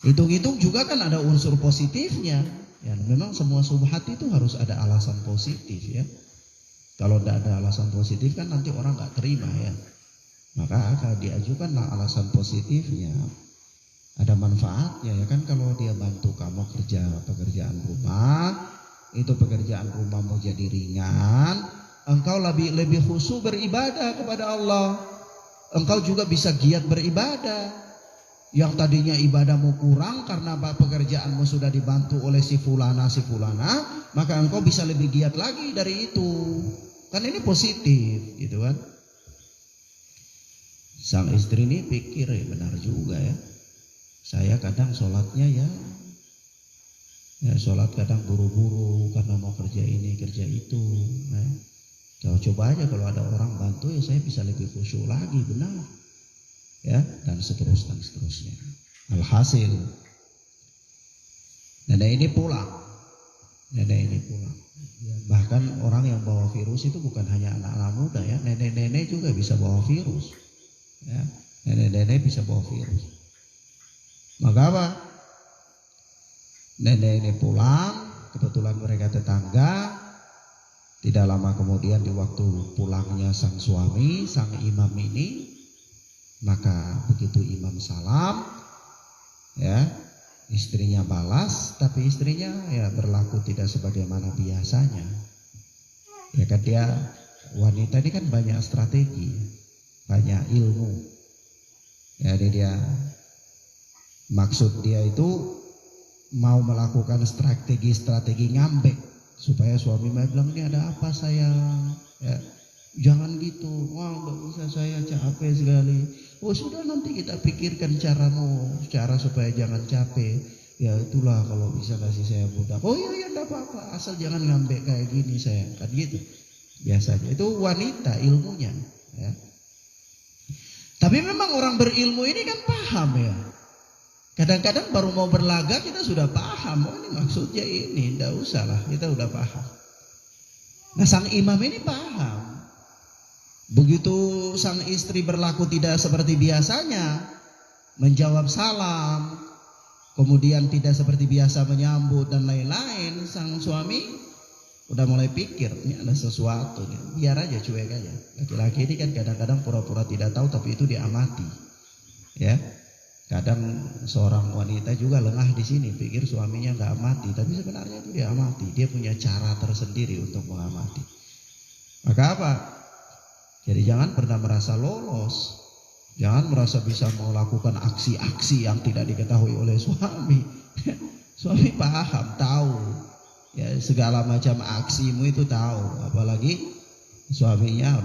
Hitung-hitung juga kan ada unsur positifnya. Ya, memang semua subhat itu harus ada alasan positif ya. Kalau tidak ada alasan positif kan nanti orang nggak terima ya. Maka kalau diajukanlah alasan positifnya, ada manfaatnya ya kan. Kalau dia bantu kamu kerja pekerjaan rumah, itu pekerjaan rumahmu jadi ringan, engkau lebih khusyuk beribadah kepada Allah. Engkau juga bisa giat beribadah. Yang tadinya ibadahmu kurang karena pekerjaanmu sudah dibantu oleh si fulana, maka engkau bisa lebih giat lagi dari itu. Kan ini positif, gitu kan? Sang istri ini pikir benar juga ya. Saya kadang sholatnya ya sholat kadang buru-buru karena mau kerja ini kerja itu. Coba aja kalau ada orang bantu ya saya bisa lebih khusyuk lagi, benar ya, dan seterusnya. Alhasil nenek ini pulang ya, bahkan orang yang bawa virus itu bukan hanya anak-anak muda ya, nenek-nenek juga bisa bawa virus ya, nenek-nenek bisa bawa virus. Maka apa, nenek ini pulang, kebetulan mereka tetangga. Tidak lama kemudian di waktu pulangnya sang suami, sang imam ini, maka begitu imam salam, ya istrinya balas, tapi istrinya ya berlaku tidak sebagaimana biasanya. Ya kan, dia wanita ini kan banyak strategi, banyak ilmu. Jadi dia maksud dia itu mau melakukan strategi ngambek. Supaya suami bilang, ini ada apa sayang ya, jangan gitu, wah nggak bisa saya capek sekali. Oh sudah, nanti kita pikirkan cara supaya jangan capek. Ya itulah kalau bisa kasih saya budak. Oh iya enggak apa-apa, asal jangan ngambek kayak gini sayang, kan gitu biasanya. Itu wanita ilmunya ya. Tapi memang orang berilmu ini kan paham ya. Kadang-kadang baru mau berlaga kita sudah paham, oh ini maksudnya ini, tidak usah lah, kita udah paham. Nah sang imam ini paham. Begitu sang istri berlaku tidak seperti biasanya, menjawab salam, kemudian tidak seperti biasa menyambut dan lain-lain, sang suami udah mulai pikir ini ada sesuatu nih. Biar aja, cuek aja. Laki-laki ini kan kadang-kadang pura-pura tidak tahu, tapi itu diamati. Ya, kadang seorang wanita juga lengah di sini, pikir suaminya nggak amati, tapi sebenarnya itu dia amati. Dia punya cara tersendiri untuk mengamati. Maka apa? Jadi jangan pernah merasa lolos, jangan merasa bisa melakukan aksi-aksi yang tidak diketahui oleh suami. Suami paham, tahu. Ya, segala macam aksimu itu tahu, apalagi suaminya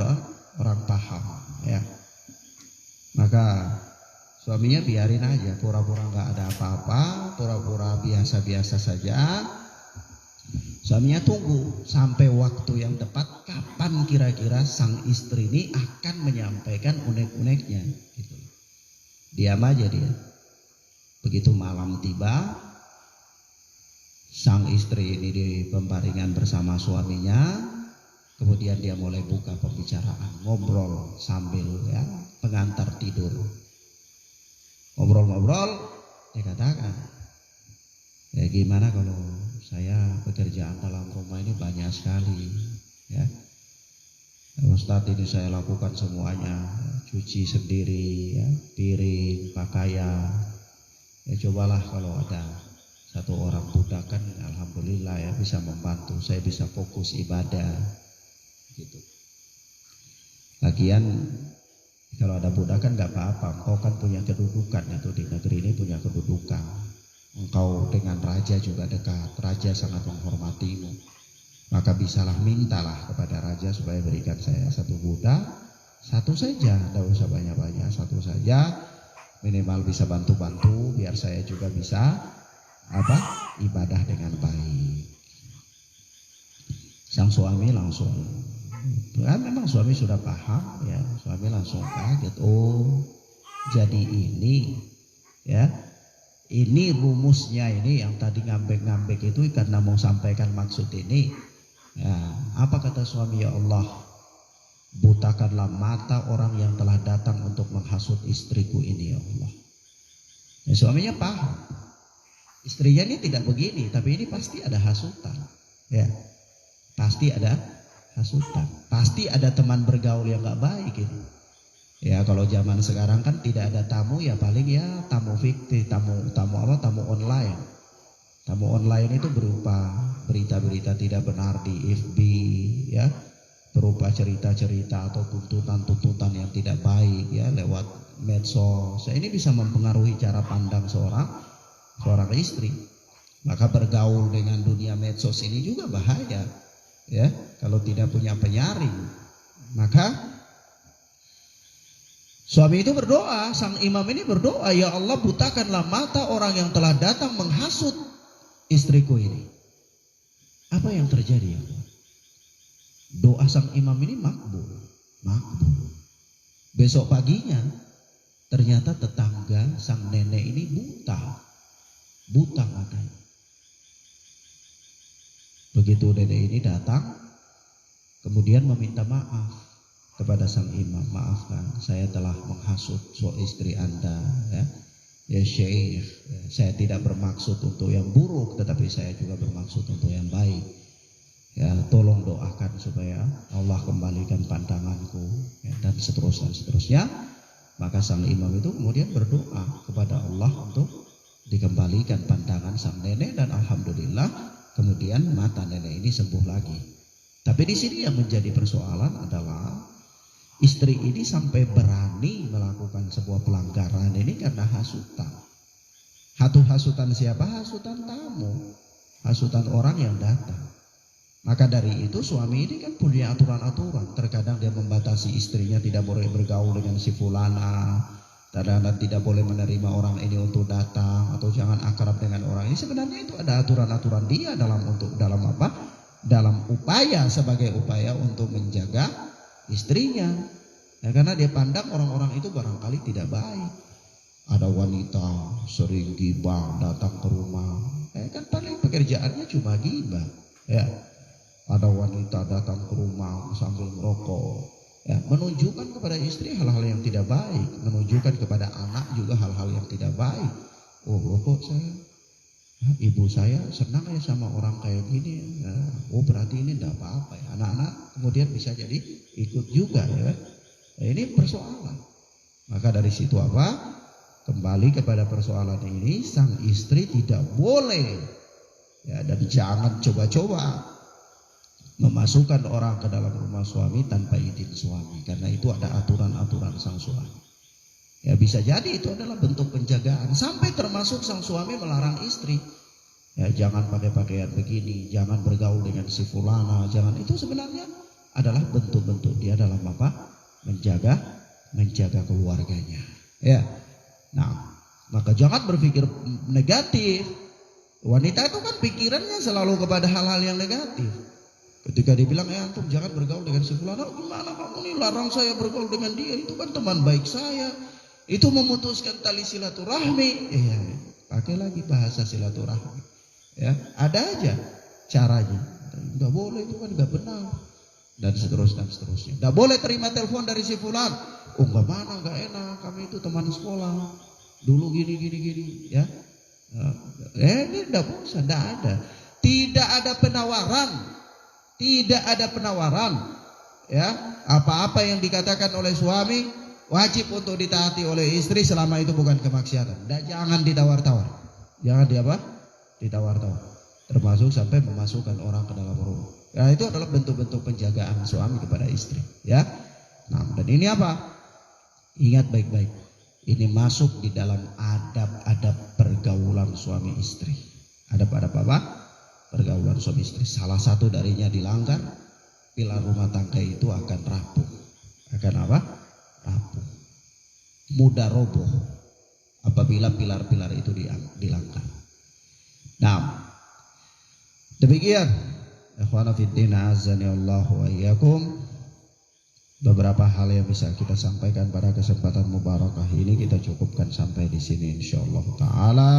orang paham, ya. Maka suaminya biarin aja, pura-pura nggak ada apa-apa, pura-pura biasa-biasa saja. Suaminya tunggu sampai waktu yang tepat, kapan kira-kira sang istri ini akan menyampaikan unek-uneknya, gitu. Diam aja dia. Begitu malam tiba, sang istri ini di pembaringan bersama suaminya, kemudian dia mulai buka pembicaraan, ngobrol sambil ya pengantar tidur. Ngobrol-ngobrol, dia katakan, ya gimana kalau saya pekerjaan dalam rumah ini banyak sekali, ya. Ustadz, ini saya lakukan semuanya, cuci sendiri, ya, piring, pakaian. Ya cobalah kalau ada satu orang budak kan, alhamdulillah ya bisa membantu, saya bisa fokus ibadah, gitu. Lagian kalau ada budak kan nggak apa-apa, engkau kan punya kedudukan itu di negeri ini, punya kedudukan. Engkau dengan raja juga dekat, raja sangat menghormatimu. Maka bisalah mintalah kepada raja supaya berikan saya satu budak, satu saja, tidak usah banyak-banyak, satu saja, minimal bisa bantu-bantu biar saya juga bisa ibadah dengan baik. Sang suami langsung, kan memang suami sudah paham ya, suami langsung kaget, oh jadi ini ya, ini rumusnya, ini yang tadi ngambek-ngambek itu karena mau sampaikan maksud ini ya. Apa kata suami? Ya Allah, butakanlah mata orang yang telah datang untuk menghasut istriku ini ya Allah. Ya, suaminya paham, istrinya ini tidak begini, tapi ini pasti ada hasutan, ya, pasti ada hasutan, pasti ada teman bergaul yang nggak baik ini. Ya kalau zaman sekarang kan tidak ada tamu, ya paling ya tamu fiktif, tamu online. Tamu online itu berupa berita-berita tidak benar di FB, ya, berupa cerita-cerita atau tuntutan-tuntutan yang tidak baik ya lewat medsos. Ini bisa mempengaruhi cara pandang seorang istri. Maka bergaul dengan dunia medsos ini juga bahaya ya kalau tidak punya penyaring. Maka suami itu berdoa, sang imam ini berdoa, ya Allah butakanlah mata orang yang telah datang menghasut istriku ini. Apa yang terjadi ya Allah? Doa sang imam ini makbul. Besok paginya ternyata tetangga sang nenek ini buta matanya. Begitu nenek ini datang, kemudian meminta maaf kepada sang imam, maafkan saya telah menghasut istri Anda ya. Ya Syekh, saya tidak bermaksud untuk yang buruk, tetapi saya juga bermaksud untuk yang baik. Ya, tolong doakan supaya Allah kembalikan pandanganku ya, dan seterusnya. Maka sang imam itu kemudian berdoa kepada Allah untuk dikembalikan pandangan sang nenek, dan alhamdulillah kemudian mata nenek ini sembuh lagi. Tapi di sini yang menjadi persoalan adalah istri ini sampai berani melakukan sebuah pelanggaran ini karena hasutan. Hasutan siapa? Hasutan tamu, hasutan orang yang datang. Maka dari itu suami ini kan punya aturan-aturan. Terkadang dia membatasi istrinya tidak boleh bergaul dengan si fulana, kadang-kadang tidak boleh menerima orang ini untuk datang, atau jangan akrab dengan orang ini. Sebenarnya itu ada aturan-aturan dia dalam upaya sebagai upaya untuk menjaga istrinya ya, karena dia pandang orang-orang itu barangkali tidak baik. Ada wanita sering gibah datang ke rumah kan paling pekerjaannya cuma gibah ya. Ada wanita datang ke rumah sambil merokok ya, menunjukkan kepada istri hal-hal yang tidak baik, menunjukkan kepada anak juga hal-hal yang tidak baik. Oh kok ibu saya senang ya sama orang kayak gini. Oh berarti ini tidak apa-apa ya. Anak-anak kemudian bisa jadi ikut juga ya. Ini persoalan. Maka dari situ apa? Kembali kepada persoalan ini, sang istri tidak boleh ya, dan jangan coba-coba memasukkan orang ke dalam rumah suami tanpa izin suami, karena itu ada aturan-aturan sang suami. Ya bisa jadi itu adalah bentuk penjagaan, sampai termasuk sang suami melarang istri. Ya jangan pakai pakaian begini, jangan bergaul dengan si fulana, jangan. Itu sebenarnya adalah bentuk-bentuk dia dalam apa? Menjaga keluarganya. Ya. Nah, maka jangan berpikir negatif. Wanita itu kan pikirannya selalu kepada hal-hal yang negatif. Ketika dibilang, antum jangan bergaul dengan si fulana, gimana kamu nih larang saya bergaul dengan dia? Itu kan teman baik saya. Itu memutuskan tali silaturahmi. Ya, pakai lagi bahasa silaturahmi. Ya, ada aja caranya. Enggak boleh, itu kan enggak benar. Dan seterusnya. Enggak boleh terima telepon dari si fulan. Oh, enggak mana, enggak enak. Kami itu teman sekolah. Dulu gini ya. Ini enggak bisa, enggak ada. Tidak ada penawaran. Ya, apa-apa yang dikatakan oleh suami wajib untuk ditaati oleh istri selama itu bukan kemaksiatan. Jangan ditawar-tawar. Jangan ditawar-tawar. Termasuk sampai memasukkan orang ke dalam rumah. Nah, itu adalah bentuk-bentuk penjagaan suami kepada istri, ya. Nah, dan ini apa? Ingat baik-baik. Ini masuk di dalam adab-adab pergaulan suami istri. Adab-adab apa? Pergaulan suami istri. Salah satu darinya dilanggar, pilar rumah tangga itu akan rapuh. Akan apa? Rapuh. Mudah roboh apabila pilar-pilar itu dilanggar. Nah, demikian ikhwana fiddin azani Allah wa iyyakum, beberapa hal yang bisa kita sampaikan pada kesempatan mubarakah ini kita cukupkan sampai di sini insyaallah taala.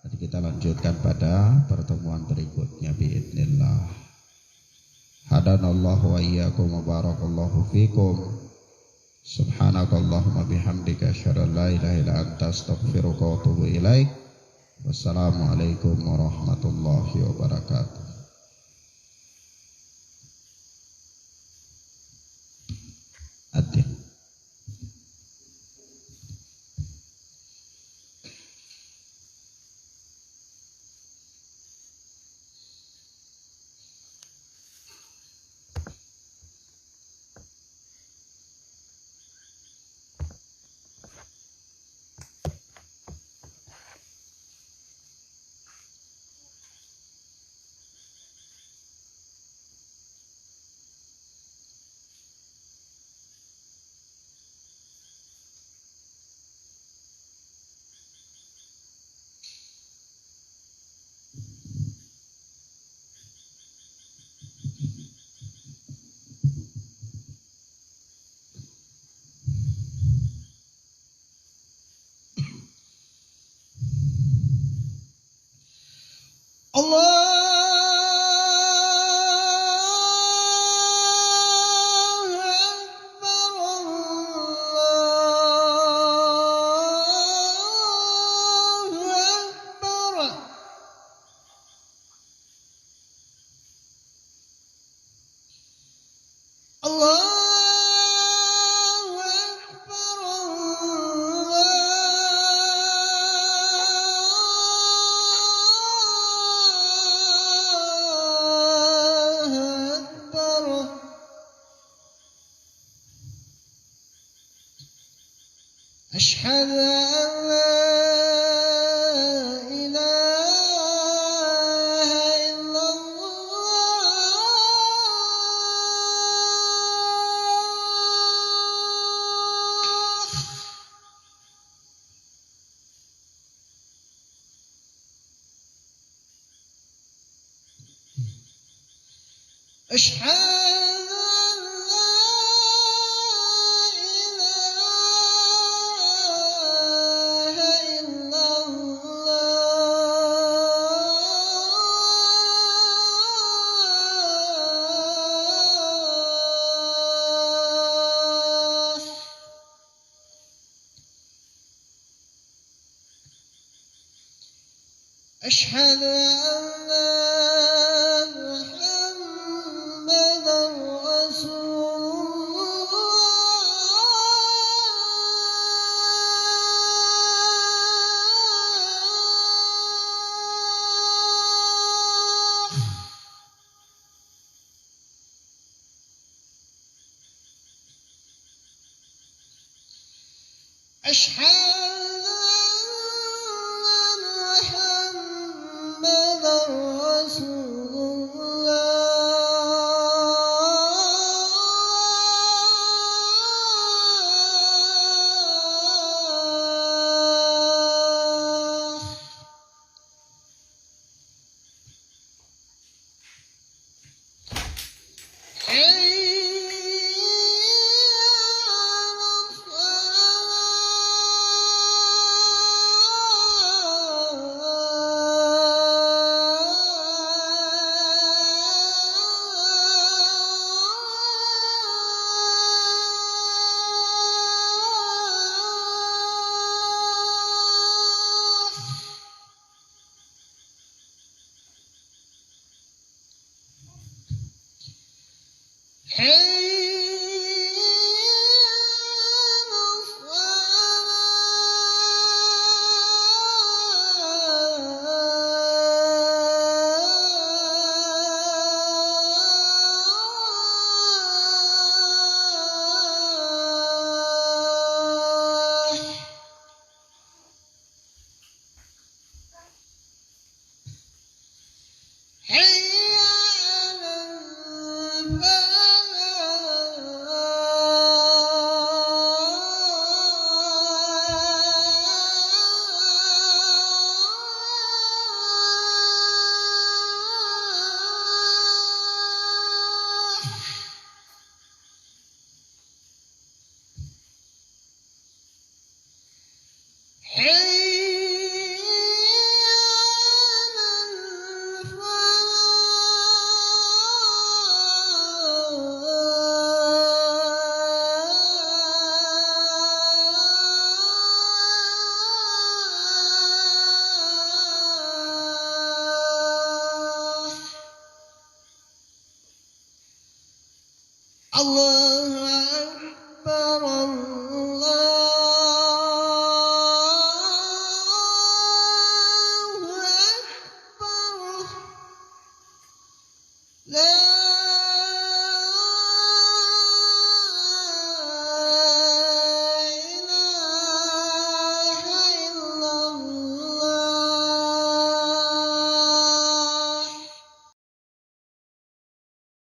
Nanti kita lanjutkan pada pertemuan berikutnya biidznillah. Hadanallahu wa iyyakum wa barakallahu fikum. Subhanakallahumma bihamdika asyhadu an la ilaha illa anta astaghfiruka wa atubu ilaik. Wassalamualaikum warahmatullahi wabarakatuh. Adin. أشهد أن لا إله إلا الله أشهد أشهد أن لا محمدا رسول الله أشهد أن محمدا رسول الله حي